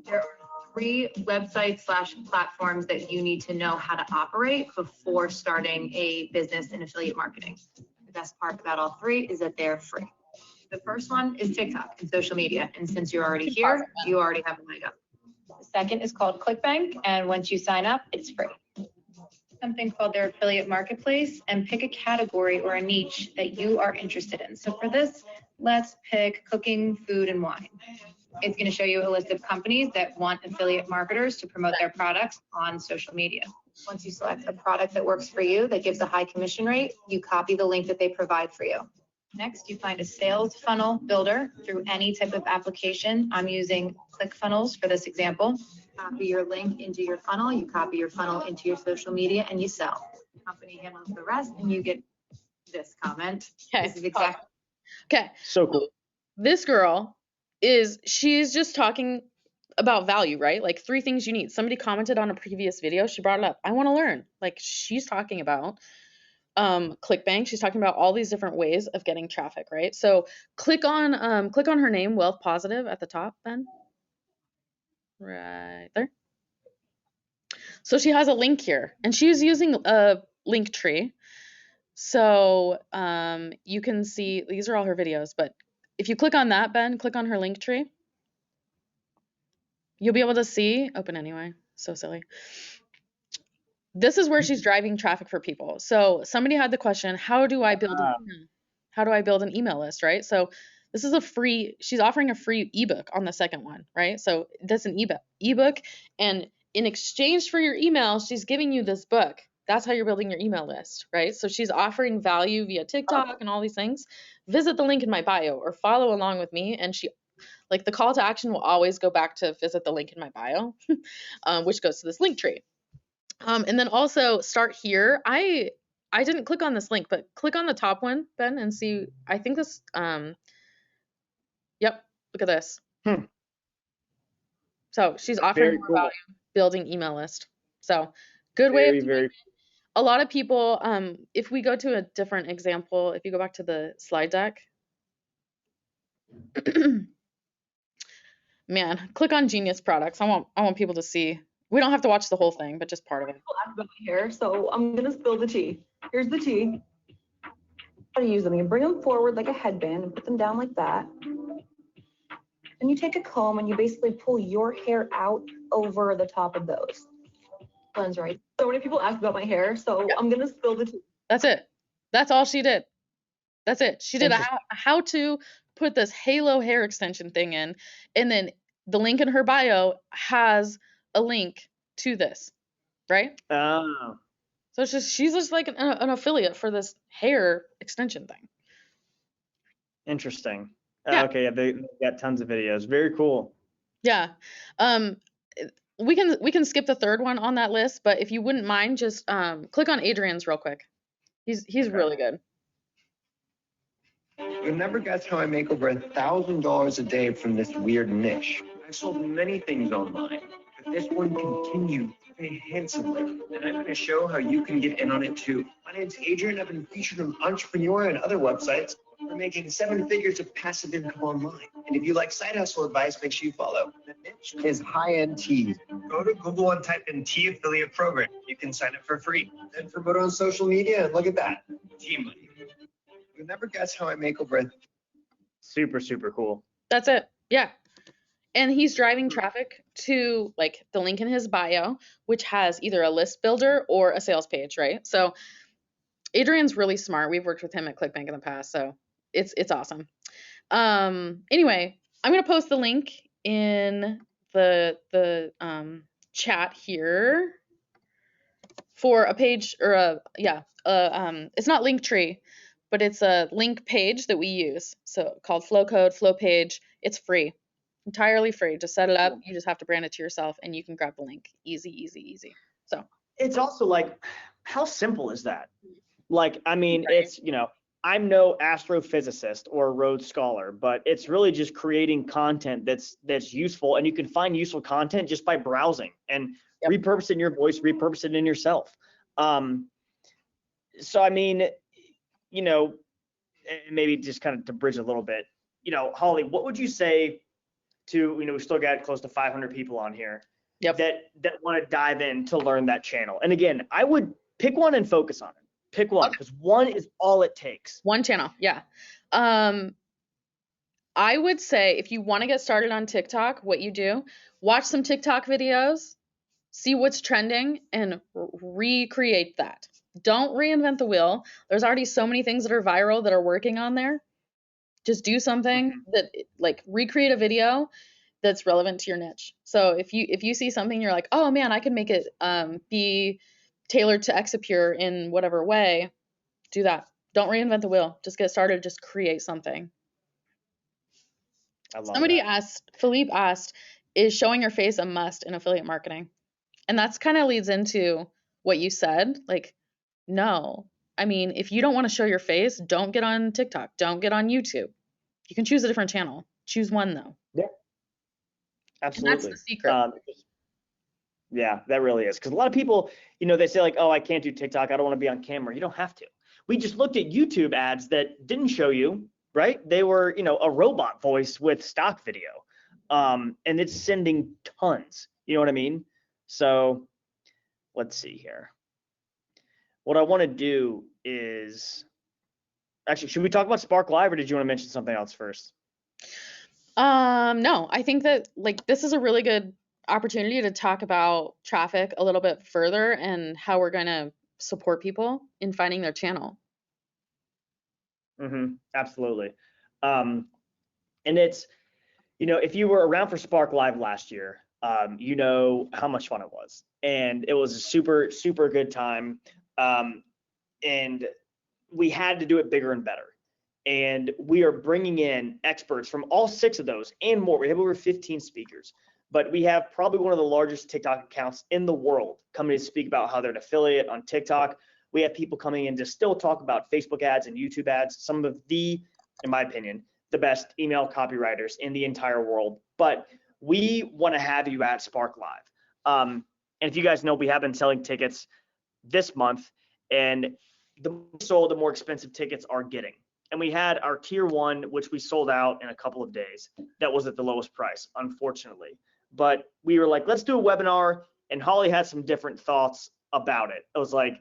There are 3 websites/platforms that you need to know how to operate before starting a business in affiliate marketing. The best part about all 3 is that they're free. The first one is TikTok and social media, and since you're already here, you already have a leg up. The second is called ClickBank, and once you sign up, it's free. Something called their affiliate marketplace, and pick a category or a niche that you are interested in. So for this, let's pick cooking, food, and wine. It's going to show you a list of companies that want affiliate marketers to promote their products on social media. Once you select a product that works for you, that gives a high commission rate, you copy the link that they provide for you. Next, you find a sales funnel builder through any type of application. I'm using ClickFunnels for this example. Copy your link into your funnel, you copy your funnel into your social media, and you sell. The company handles the rest, and you get this comment. Okay. This is exactly. Okay. So cool. This girl she's just talking about value, right? Like 3 things you need. Somebody commented on a previous video. She brought it up. I want to learn. Like she's talking about ClickBank. She's talking about all these different ways of getting traffic, right? So click on her name, Wealth Positive, at the top, Ben. Right there. So she has a link here, and she's using a Linktree. So you can see these are all her videos, but if you click on that, Ben, click on her Linktree, you'll be able to see, open anyway, so silly. This is where she's driving traffic for people. So somebody had the question, how do I build an email list, right? So this is she's offering a free ebook on the second one, right? So that's an ebook, and in exchange for your email, she's giving you this book. That's how you're building your email list, right? So she's offering value via TikTok and all these things. Visit the link in my bio or follow along with me. And the call to action will always go back to visit the link in my bio, which goes to this Linktree. And then also start here. I didn't click on this link, but click on the top one, Ben, and see. I think this. Yep. Look at this. So she's offering more value building email list. So good way of doing it. A lot of people, if we go to a different example, if you go back to the slide deck, man, click on Genius Products. I want people to see. We don't have to watch the whole thing, but just part of it. People ask about my hair, so I'm gonna spill the tea. Here's the tea. How to use them? You bring them forward like a headband and put them down like that. Then you take a comb and you basically pull your hair out over the top of those. Blends right. So many people ask about my hair, so I'm gonna spill the tea. That's it. That's all she did. That's it. She did how to put this halo hair extension thing in, and then the link in her bio has a link to this, right? Oh. So she's just like an affiliate for this hair extension thing. Interesting. Yeah. Okay, they got tons of videos. Very cool. Yeah. We can skip the third one on that list, but if you wouldn't mind, just click on Adrian's real quick. He's really good. You'll never guess how I make over $1,000 a day from this weird niche. I've sold many things online, but this one continued to pay handsomely, and I'm going to show how you can get in on it too. My name's Adrian. I've been featured on Entrepreneur and other websites for making 7 figures of passive income online. And if you like side hustle advice, make sure you follow. The niche is high-end teas. Go to Google and type in tea affiliate program. You can sign up for free. Then promote on social media, and look at that. Tea money. You'll never guess how I make over. Super, super cool. That's it. Yeah. And he's driving traffic to like the link in his bio, which has either a list builder or a sales page, right? So Adrian's really smart. We've worked with him at ClickBank in the past, so it's awesome. Anyway, I'm gonna post the link in the chat here for a page or it's not Linktree, but it's a link page that we use. So called Flowcode, Flow Page. It's free, entirely free. Just set it up. You just have to brand it to yourself, and you can grab the link. Easy, easy, easy. So it's also like, how simple is that? Like, I mean, it's, I'm no astrophysicist or Rhodes Scholar, but it's really just creating content that's useful, and you can find useful content just by browsing and repurposing your voice, repurposing it in yourself. So I mean, you know, and maybe just kind of to bridge a little bit, you know, Holly, what would you say to, you know, we still got close to 500 people on here Yep. that want to dive in to learn that channel? And again, I would pick one and focus on it. Pick one, because one is all it takes. One channel. Yeah. I would say if you want to get started on TikTok, what you do, watch some TikTok videos, see what's trending, and recreate that. Don't reinvent the wheel. There's already so many things that are viral that are working on there. Just do something that, like, recreate a video that's relevant to your niche. So if you see something you're like, oh man, I can make it be tailored to Exipure in whatever way, do that. Don't reinvent the wheel. Just get started. Just create something. I love Somebody that. asked, Philippe asked, is showing your face a must in affiliate marketing? And that's kind of leads into what you said. Like, no. I mean, if you don't want to show your face, don't get on TikTok. Don't get on YouTube. You can choose a different channel. Choose one though. Yeah, absolutely. And that's the secret. Yeah, that really is. Because a lot of people, you know, they say like, oh, I can't do TikTok. I don't want to be on camera. You don't have to. We just looked at YouTube ads that didn't show you, right? They were, you know, a robot voice with stock video. And it's sending tons. You know what I mean? So let's see here. What I want to do is, actually, should we talk about Spark Live, or did you want to mention something else first? No, I think that, like, this is a really good opportunity to talk about traffic a little bit further and how we're going to support people in finding their channel. Absolutely. And it's, you know, if you were around for Spark Live last year, you know how much fun it was. And it was a super, super good time. And we had to do it bigger and better. And we are bringing in experts from all 6 of those and more. We have over 15 speakers, but we have probably one of the largest TikTok accounts in the world coming to speak about how they're an affiliate on TikTok. We have people coming in to still talk about Facebook ads and YouTube ads, some of the, in my opinion, the best email copywriters in the entire world. But we want to have you at Spark Live. And if you guys know, we have been selling tickets this month, and the more sold, the more expensive tickets are getting. And we had our tier 1, which we sold out in a couple of days. That was at the lowest price, unfortunately. But we were like, let's do a webinar. And Holly had some different thoughts about it. It was like,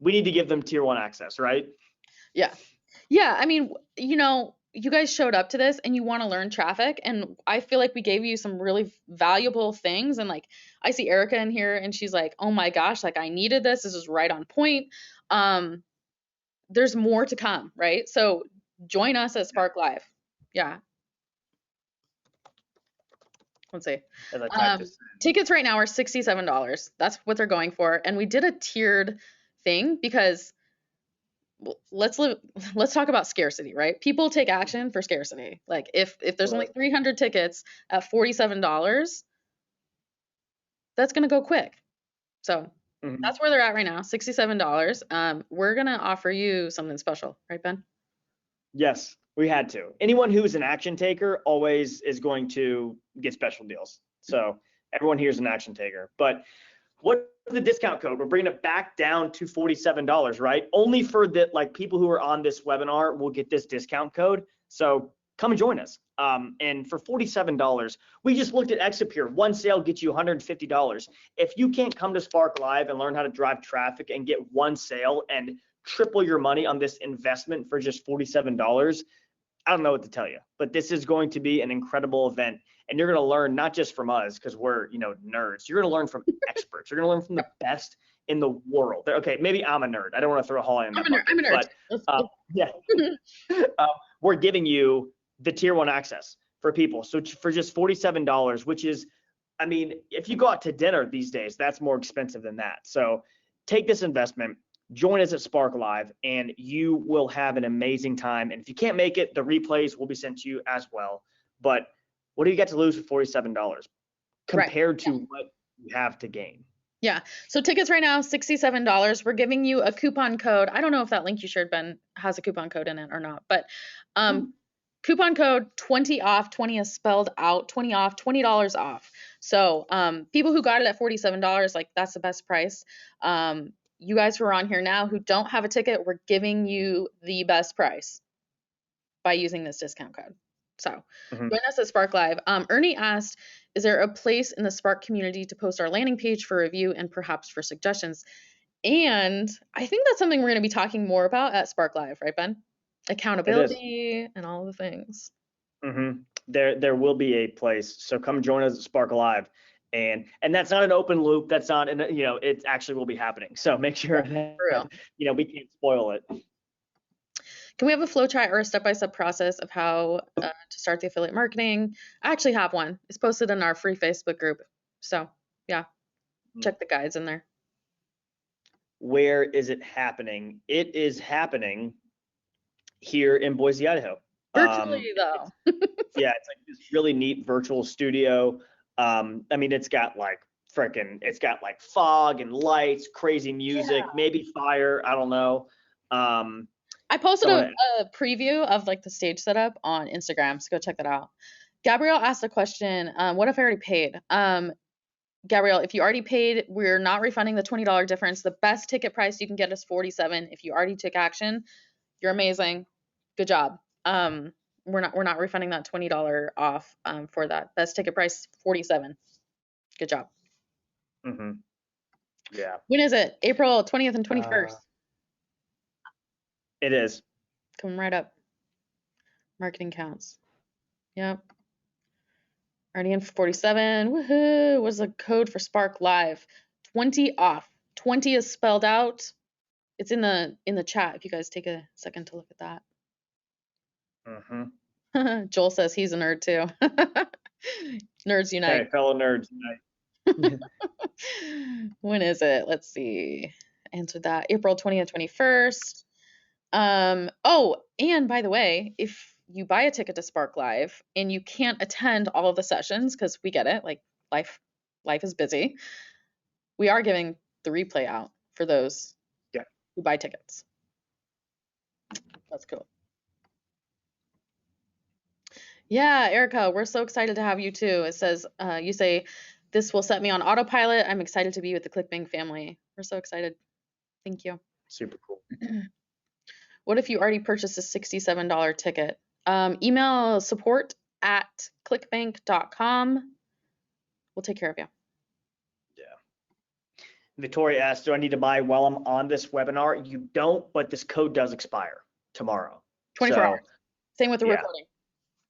we need to give them tier 1 access, right? Yeah. Yeah. I mean, you know, you guys showed up to this and you want to learn traffic. And I feel like we gave you some really valuable things. And like, I see Erica in here and she's like, oh my gosh, like I needed this. This is right on point. There's more to come, right? So join us at Spark Live. Yeah. Let's see. Tickets right now are $67. That's what they're going for. And we did a tiered thing because let's talk about scarcity, right? People take action for scarcity. Like if there's only 300 tickets at $47, that's going to go quick. So that's where they're at right now, $67. We're going to offer you something special, right, Ben? Yes, we had to. Anyone who's an action taker always is going to get special deals. So everyone here is an action taker. But what's the discount code? We're bringing it back down to $47, right? Only for the people who are on this webinar will get this discount code. So come and join us. And for $47, we just looked at Exipure. One sale gets you $150. If you can't come to Spark Live and learn how to drive traffic and get one sale and triple your money on this investment for just $47, I don't know what to tell you. But this is going to be an incredible event. And you're going to learn not just from us because we're, nerds. You're going to learn from experts. You're going to learn from the best in the world. Okay, maybe I'm a nerd. I don't want to throw Holly in that bucket. I'm a nerd. But, yeah. We're giving you the tier 1 access for people. So for just $47, which is, if you go out to dinner these days, that's more expensive than that. So take this investment, join us at Spark Live, and you will have an amazing time. And if you can't make it, the replays will be sent to you as well. But what do you get to lose for $47 compared to what you have to gain? Yeah. So tickets right now, $67. We're giving you a coupon code. I don't know if that link you shared, Ben, has a coupon code in it or not, but coupon code 20 off, 20 is spelled out, 20 off, $20 off. So people who got it at $47, that's the best price. you guys who are on here now who don't have a ticket, we're giving you the best price by using this discount code. So Mhm. join us at Spark Live. Ernie asked, is there a place in the Spark community to post our landing page for review and perhaps for suggestions? And I think that's something we're going to be talking more about at Spark Live, right, Ben? Accountability and all the things. Mm-hmm. There will be a place. So come join us at Spark Live. And that's not an open loop. That's not, it actually will be happening. So make sure that, For real. we can't spoil it. Can we have a flow chart or a step-by-step process of how to start the affiliate marketing? I actually have one. It's posted in our free Facebook group. So yeah, check the guides in there. Where is it happening? It is happening here in Boise, Idaho. Virtually though. Yeah, it's like this really neat virtual studio. It's got like fog and lights, crazy music, maybe fire. I don't know. I posted a preview of like the stage setup on Instagram, so go check that out. Gabrielle asked a question, what if I already paid? Gabrielle, if you already paid, we're not refunding the $20 difference. The best ticket price you can get is $47. If you already took action, you're amazing. Good job. We're not refunding that $20 off for that. Best ticket price, $47. Good job. Mm-hmm. Yeah. When is it? April 20th and 21st. It is. Coming right up. Marketing counts. Yep. Already in for 47. Woohoo! What's the code for Spark Live? 20 off. 20 is spelled out. It's in the chat if you guys take a second to look at that. Mm-hmm. Joel says he's a nerd too. Nerds unite. Hey, fellow nerds unite. When is it? Let's see. Answered that. April 20th, 21st. Oh, and by the way, if you buy a ticket to Spark Live and you can't attend all of the sessions, because we get it, like life is busy, we are giving the replay out for those who buy tickets. That's cool. Yeah, Erica, we're so excited to have you too. It says, you say, this will set me on autopilot. I'm excited to be with the ClickBank family. We're so excited. Thank you. Super cool. What if you already purchased a $67 ticket? Email support@clickbank.com. We'll take care of you. Yeah. Victoria asked, do I need to buy while I'm on this webinar? You don't, but this code does expire tomorrow. 24 hours. Same with the recording.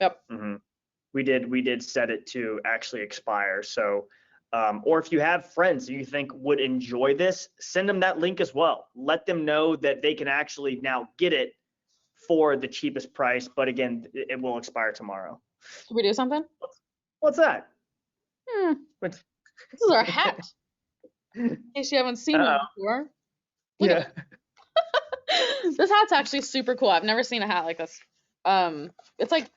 Yep. Mm-hmm. We did set it to actually expire. So, or if you have friends that you think would enjoy this, send them that link as well. Let them know that they can actually now get it for the cheapest price. But again, it will expire tomorrow. Should we do something? What's that? This is our hat. In case you haven't seen one before. Yeah. This hat's actually super cool. I've never seen a hat like this. It's like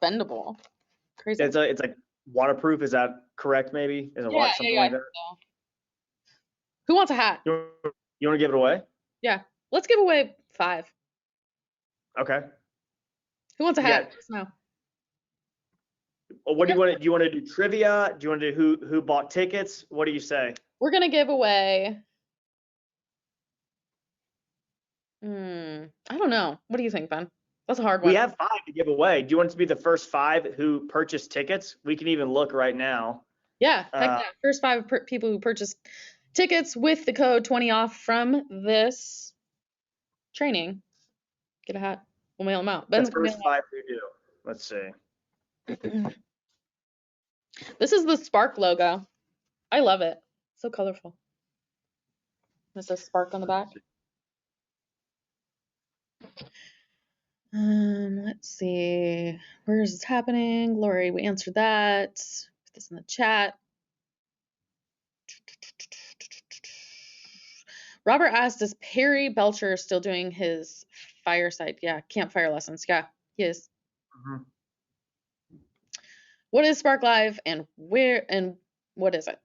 bendable. Crazy. It's like waterproof. Is that correct? Maybe is it something like that? So. Who wants a hat? You want to give it away? Yeah, let's give away 5. Okay. Who wants a hat? Just now. What do you want to? Do you want to do trivia? Do you want to do who bought tickets? What do you say? We're gonna give away. I don't know. What do you think, Ben? That's a hard one. We have 5 to give away. Do you want it to be the first 5 who purchased tickets? We can even look right now. Yeah, heck yeah. First 5 people who purchased tickets with the code 20 off from this training get a hat. We'll mail them out. Ben's the first 5 who do. Let's see. This is the Spark logo. I love it. So colorful. This says Spark on the back. Let's see. Where is this happening? Lori, we answered that. Put this in the chat. Robert asked, is Perry Belcher still doing his fireside? Yeah, campfire lessons. Yeah, he is. Mm-hmm. What is Spark Live and where and what is it?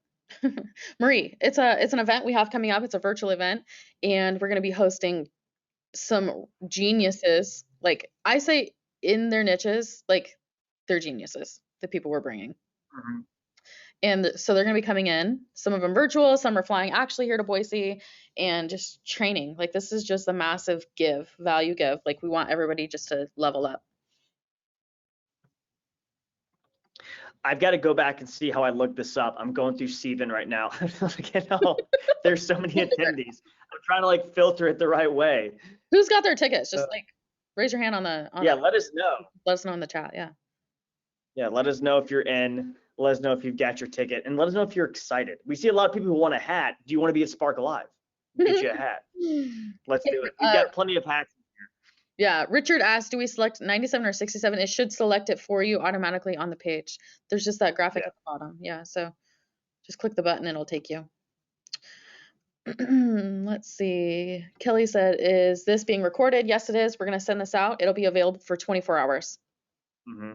Marie, it's an event we have coming up. It's a virtual event, and we're going to be hosting some geniuses. Like I say, in their niches, like they're geniuses. The people we're bringing. Mm-hmm. And so they're going to be coming in, some of them virtual, some are flying actually here to Boise and just training. Like this is just a massive value give. Like we want everybody just to level up. I've got to go back and see how I looked this up. I'm going through Steven right now. There's so many attendees. I'm trying to like filter it the right way. Who's got their tickets? Just like raise your hand on the. Let us know. Let us know in the chat. Yeah. Yeah, let us know if you're in. Let us know if you've got your ticket, and let us know if you're excited. We see a lot of people who want a hat. Do you want to be at Spark Alive? Get you a hat. Let's do it. We've got plenty of hats. Yeah, Richard asked, do we select 97 or 67? It should select it for you automatically on the page. There's just that graphic at the bottom. Yeah, so just click the button and it'll take you. Let's see. Kelly said, is this being recorded? Yes, it is. We're going to send this out. It'll be available for 24 hours. Mm-hmm.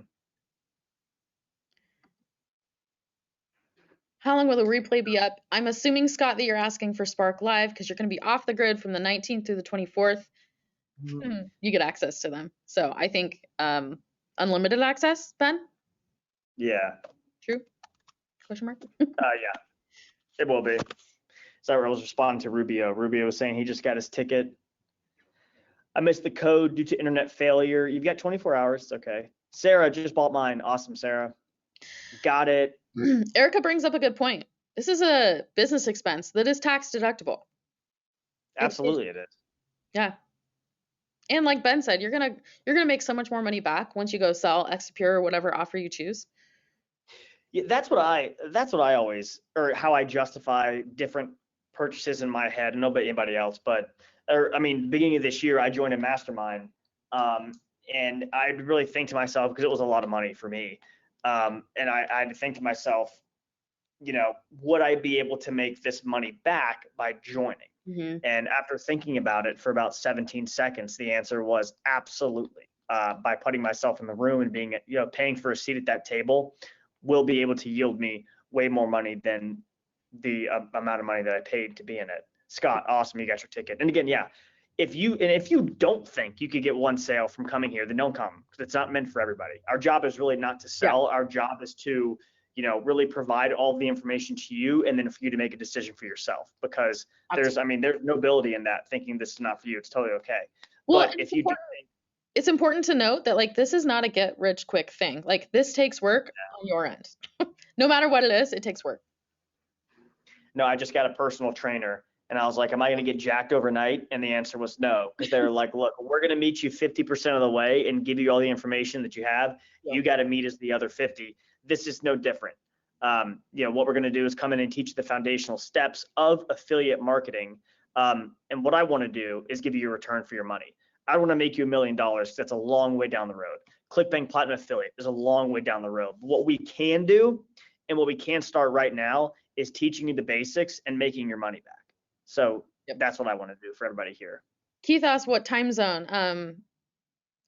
How long will the replay be up? I'm assuming, Scott, that you're asking for Spark Live because you're going to be off the grid from the 19th through the 24th. You get access to them. So I think unlimited access, Ben? Yeah. True? Question mark? Yeah, it will be. So I was responding to Rubio. Rubio was saying he just got his ticket. I missed the code due to internet failure. You've got 24 hours. Okay. Sarah just bought mine. Awesome, Sarah. Got it. Erica brings up a good point. This is a business expense that is tax deductible. Absolutely, it is. Yeah. And like Ben said, you're gonna make so much more money back once you go sell Exapure or whatever offer you choose. Yeah, that's what I always, or how I justify different purchases in my head. Nobody, anybody else, but beginning of this year, I joined a mastermind, and I really think to myself, because it was a lot of money for me, and I had to think to myself, would I be able to make this money back by joining? Mm-hmm. And after thinking about it for about 17 seconds, the answer was absolutely. By putting myself in the room and being, paying for a seat at that table, will be able to yield me way more money than the amount of money that I paid to be in it. Scott, awesome, you got your ticket. And again, yeah, if you don't think you could get one sale from coming here, then don't come, because it's not meant for everybody. Our job is really not to sell. Yeah. Our job is to really provide all the information to you, and then for you to make a decision for yourself, because there's nobility in that, thinking this is not for you. It's totally okay. Well, but if you do think, it's important to note that like this is not a get rich quick thing. Like this takes work on your end. No matter what it is, it takes work. No, I just got a personal trainer, and I was like, am I going to get jacked overnight? And the answer was no, because they're like, look, we're going to meet you 50% of the way and give you all the information that you have. Yeah. You got to meet us the other 50. This is no different. What we're going to do is come in and teach you the foundational steps of affiliate marketing. And what I want to do is give you a return for your money. I want to make you $1 million, because that's a long way down the road. ClickBank Platinum Affiliate is a long way down the road. What we can do, and what we can start right now, is teaching you the basics and making your money back. So That's what I want to do for everybody here. Keith asked what time zone.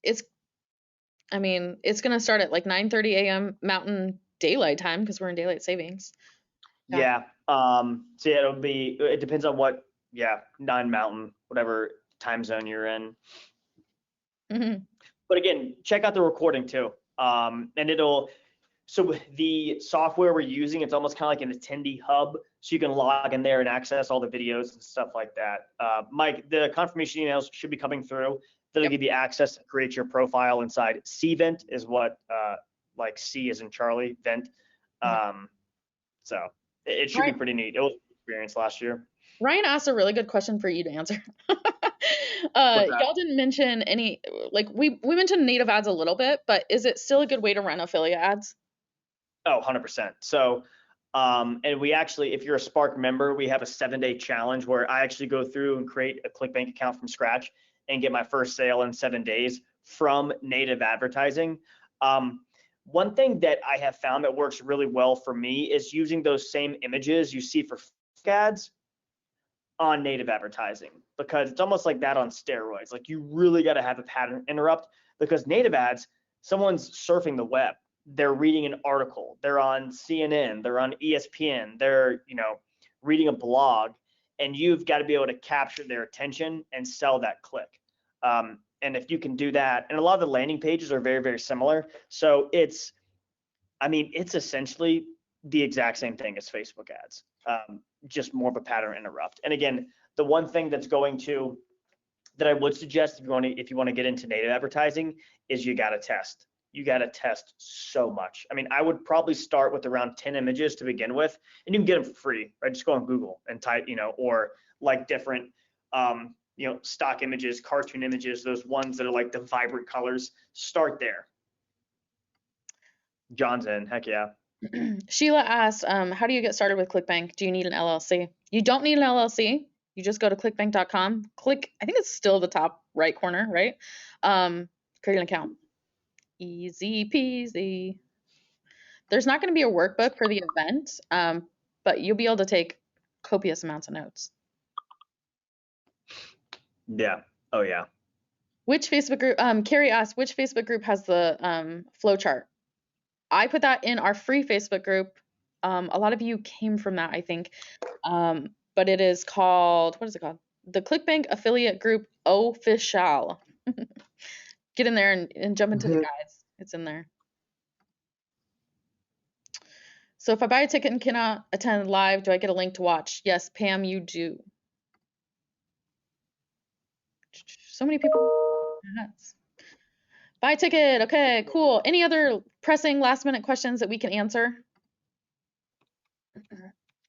It's going to start at like 9:30 a.m. Mountain Daylight Time, because we're in daylight savings. Yeah. It depends on what, 9 Mountain, whatever time zone you're in. Mm-hmm. But again, check out the recording too. So the software we're using, it's almost kind of like an attendee hub. So you can log in there and access all the videos and stuff like that. Mike, the confirmation emails should be coming through. That'll give you access to create your profile inside. Cvent is what, like C as in Charlie, vent. So it should be pretty neat. It was an experience last year. Ryan asked a really good question for you to answer. Y'all didn't mention any, like we mentioned native ads a little bit, but is it still a good way to run affiliate ads? Oh, 100%. So, and we actually, if you're a Spark member, we have a 7-day challenge where I actually go through and create a ClickBank account from scratch and get my first sale in 7 days from native advertising. One thing that I have found that works really well for me is using those same images you see for ads on native advertising, because it's almost like that on steroids. Like you really got to have a pattern interrupt, because native ads, someone's surfing the web. They're reading an article, they're on CNN, they're on ESPN, they're, reading a blog, and you've got to be able to capture their attention and sell that click. And if you can do that, and a lot of the landing pages are very, very similar. So it's essentially the exact same thing as Facebook ads, just more of a pattern interrupt. And again, the one thing that's going to, that I would suggest if you want to get into native advertising is you got to test. You got to test so much. I mean, I would probably start with around 10 images to begin with, and you can get them for free, right? Just go on Google and type, or like different, stock images, cartoon images, those ones that are like the vibrant colors. Start there. John's in, heck yeah. Sheila asked, how do you get started with ClickBank? Do you need an LLC? You don't need an LLC. You just go to clickbank.com, click, I think it's still the top right corner, right? Create an account. Easy peasy. There's not going to be a workbook for the event, but you'll be able to take copious amounts of notes. Yeah. Oh, yeah. Which Facebook group, Carrie asked, which Facebook group has the flow chart? I put that in our free Facebook group. A lot of you came from that, I think. But it is called, what is it called? The ClickBank Affiliate Group Official. Get in there and jump into the guides. It's in there. So if I buy a ticket and cannot attend live, do I get a link to watch? Yes, Pam, you do. So many people. Yes. Buy a ticket. Okay, cool. Any other pressing last minute questions that we can answer?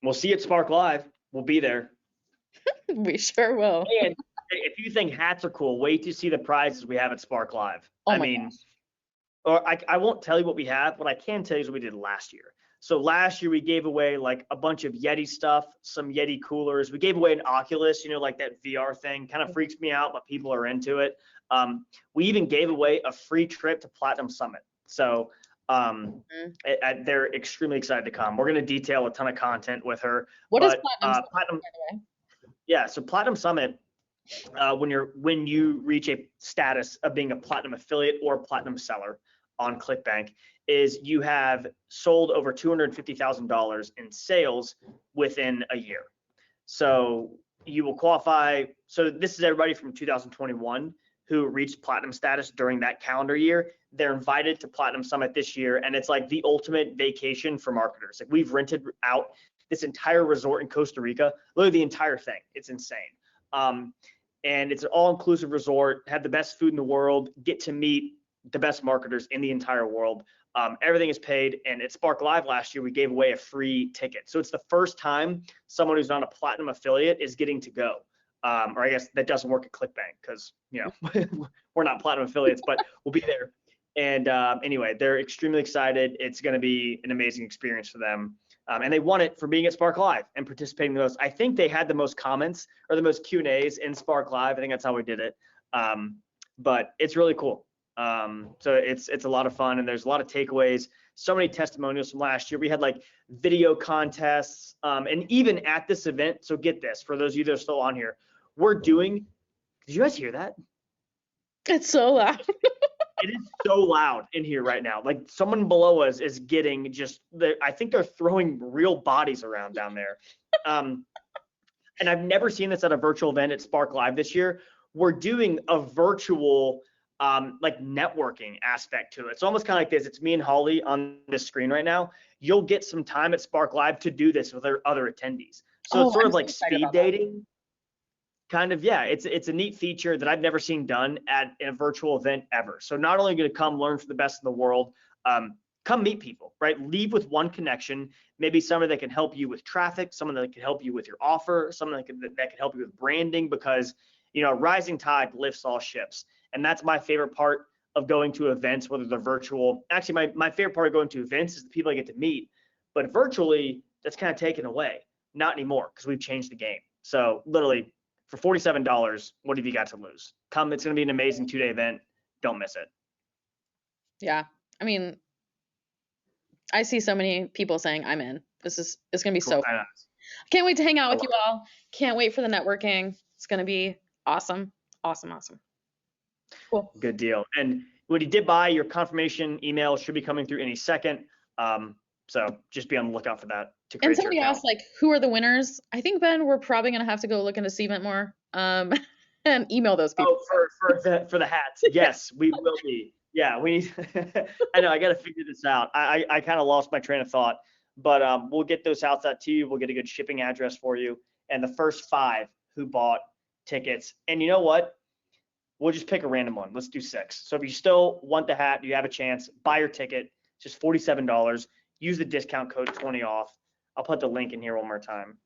We'll see you at Spark Live. We'll be there. We sure will. And if you think hats are cool, wait to see the prizes we have at Spark Live. Oh I my mean, gosh. or I won't tell you what we have. What I can tell you is what we did last year. So last year we gave away like a bunch of Yeti stuff, some Yeti coolers. We gave away an Oculus, like that VR thing. Kind of freaks me out, but people are into it. We even gave away a free trip to Platinum Summit. So they're extremely excited to come. We're going to detail a ton of content with her. What is Platinum Summit, Platinum? by the way? Yeah, so Platinum Summit, when you reach a status of being a Platinum affiliate or Platinum seller on ClickBank, is you have sold over $250,000 in sales within a year. So you will qualify. So this is everybody from 2021 who reached Platinum status during that calendar year. They're invited to Platinum Summit this year, and it's like the ultimate vacation for marketers. Like, we've rented out this entire resort in Costa Rica, literally the entire thing. It's insane. And it's an all-inclusive resort, have the best food in the world, get to meet the best marketers in the entire world. Everything is paid. And at Spark Live last year, we gave away a free ticket. So it's the first time someone who's not a Platinum affiliate is getting to go. Or I guess that doesn't work at ClickBank because, we're not Platinum affiliates, but we'll be there. And anyway, they're extremely excited. It's going to be an amazing experience for them. And they won it for being at Spark Live and participating in those. I think they had the most comments or the most Q&As in Spark Live. I think that's how we did it. But it's really cool. So it's a lot of fun, and there's a lot of takeaways. So many testimonials from last year. We had like video contests, and even at this event. So get this, for those of you that are still on here, we're doing. Did you guys hear that? It's so loud. It is so loud in here right now. Like, someone below us is getting I think they're throwing real bodies around down there. And I've never seen this at a virtual event at Spark Live this year. We're doing a virtual like networking aspect to it. It's almost kind of like this. It's me and Holly on this screen right now. You'll get some time at Spark Live to do this with our other attendees. So it's sort of like speed dating. Kind of, yeah, it's a neat feature that I've never seen done at a virtual event ever. So not only going to come learn from the best in the world, come meet people, right? Leave with one connection, maybe somebody that can help you with traffic, someone that can help you with your offer, someone that can help you with branding, because rising tide lifts all ships. And that's my favorite part of going to events, whether they're virtual. Actually, my favorite part of going to events is the people I get to meet, but virtually that's kind of taken away. Not anymore, because we've changed the game. So literally, for $47, what have you got to lose? Come, it's going to be an amazing 2-day event. Don't miss it. Yeah. I mean, I see so many people saying I'm in. It's going to be so fun. Can't wait to hang out with you all. Can't wait for the networking. It's going to be awesome. Awesome. Cool. Good deal. And when you did buy, your confirmation email should be coming through any second. So just be on the lookout for that. And somebody asked, like, who are the winners? I think, Ben, we're probably going to have to go look into Cvent more and email those people. Oh, for the hats. Yes, we will be. Yeah, we need. I know. I got to figure this out. I kind of lost my train of thought. but we'll get those outs out to you. We'll get a good shipping address for you. And the first 5 who bought tickets, and you know what? We'll just pick a random one. Let's do 6. So if you still want the hat, you have a chance, buy your ticket. It's just $47. Use the discount code 20 off. I'll put the link in here one more time.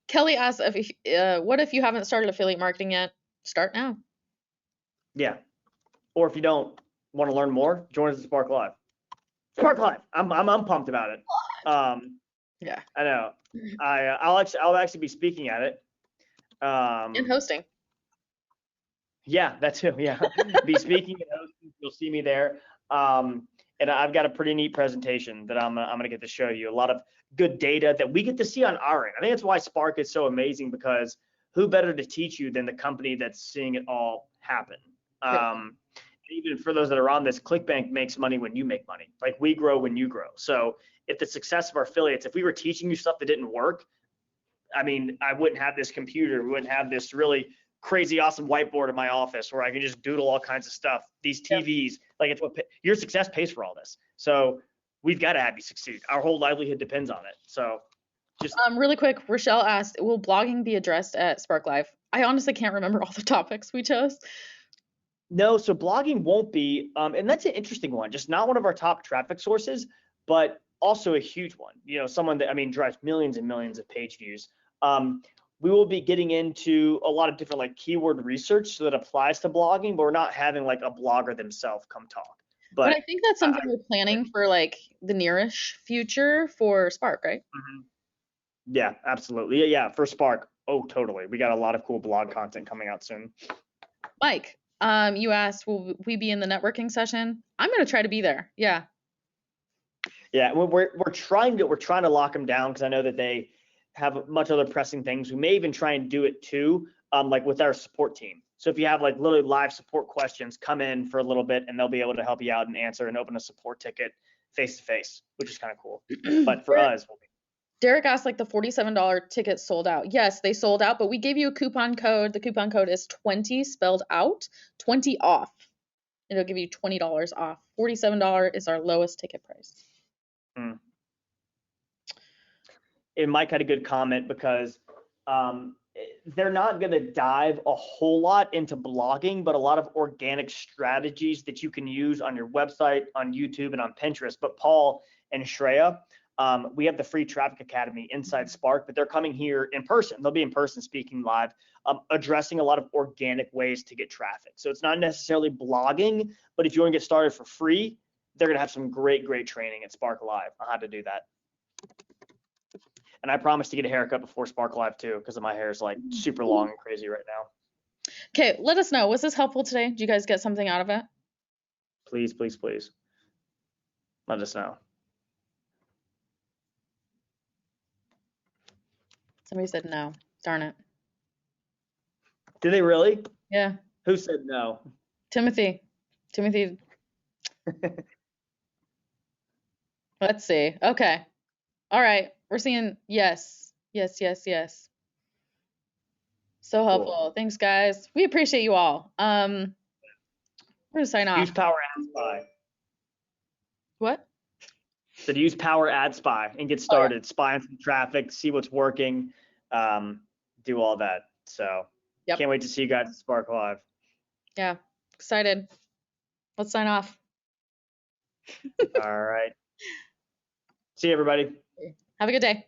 Kelly asks, what if you haven't started affiliate marketing yet? Start now. Yeah. Or if you don't want to learn more, join us at Spark Live. Spark Live. I'm pumped about it. Yeah. I know. I'll actually be speaking at it. And hosting. Yeah, that's it. Yeah. Be speaking and hosting. You'll see me there. And I've got a pretty neat presentation that I'm gonna get to show you. A lot of good data that we get to see on our end. I think that's why Spark is so amazing, because who better to teach you than the company that's seeing it all happen? Even for those that are on this, ClickBank makes money when you make money. Like, we grow when you grow. So if the success of our affiliates, if we were teaching you stuff that didn't work, I mean, I wouldn't have this computer. We wouldn't have this really crazy awesome whiteboard in my office where I can just doodle all kinds of stuff. These TVs, like, it's what your success pays for all this. So we've got to have you succeed. Our whole livelihood depends on it. So just really quick, Rochelle asked, will blogging be addressed at Spark Live? I honestly can't remember all the topics we chose. no, so blogging won't be, and that's an interesting one. Just not one of our top traffic sources, but also a huge one. You know, someone that, I mean, drives millions and millions of page views. We will be getting into a lot of different like keyword research so that applies to blogging, but we're not having like a blogger themselves come talk. But I think that's something we're planning for like the nearish future for Spark, right? Yeah, absolutely. Yeah, for Spark. Oh, totally. We got a lot of cool blog content coming out soon. Mike, you asked, will we be in the networking session? I'm going to try to be there. Yeah. Yeah, we're trying to lock them down, because I know that they have much other pressing things. We may even try and do it too, like with our support team. So if you have like literally live support questions, come in for a little bit and they'll be able to help you out and answer and open a support ticket face to face, which is kind of cool. But for us, Derek asked, like, the $47 ticket sold out. Yes, they sold out, but we gave you a coupon code. The coupon code is 20 spelled out, 20 off. It'll give you $20 off. $47 is our lowest ticket price. And Mike had a good comment, because they're not going to dive a whole lot into blogging, but a lot of organic strategies that you can use on your website, on YouTube, and on Pinterest. But Paul and Shreya, we have the Free Traffic Academy inside Spark, but they're coming here in person. They'll be in person speaking live, addressing a lot of organic ways to get traffic. So it's not necessarily blogging, but if you want to get started for free, they're going to have some great training at Spark Live on how to do that. And I promise to get a haircut before Spark Live too, because my hair is like super long and crazy right now. Okay, let us know. Was this helpful today? Did you guys get something out of it? Please, please, please. Let us know. Somebody said no. Darn it. Did they really? Yeah. Who said no? Timothy. Let's see. Okay. All right. We're seeing yes. So helpful. Cool. Thanks, guys. We appreciate you all. We're gonna sign off. Use Power Ad Spy. What? So to use Power Ad Spy and get started. Spy on some traffic, see what's working, do all that. So can't wait to see you guys at Spark Live. Yeah, excited. Let's sign off. All right. See you, everybody. Have a good day.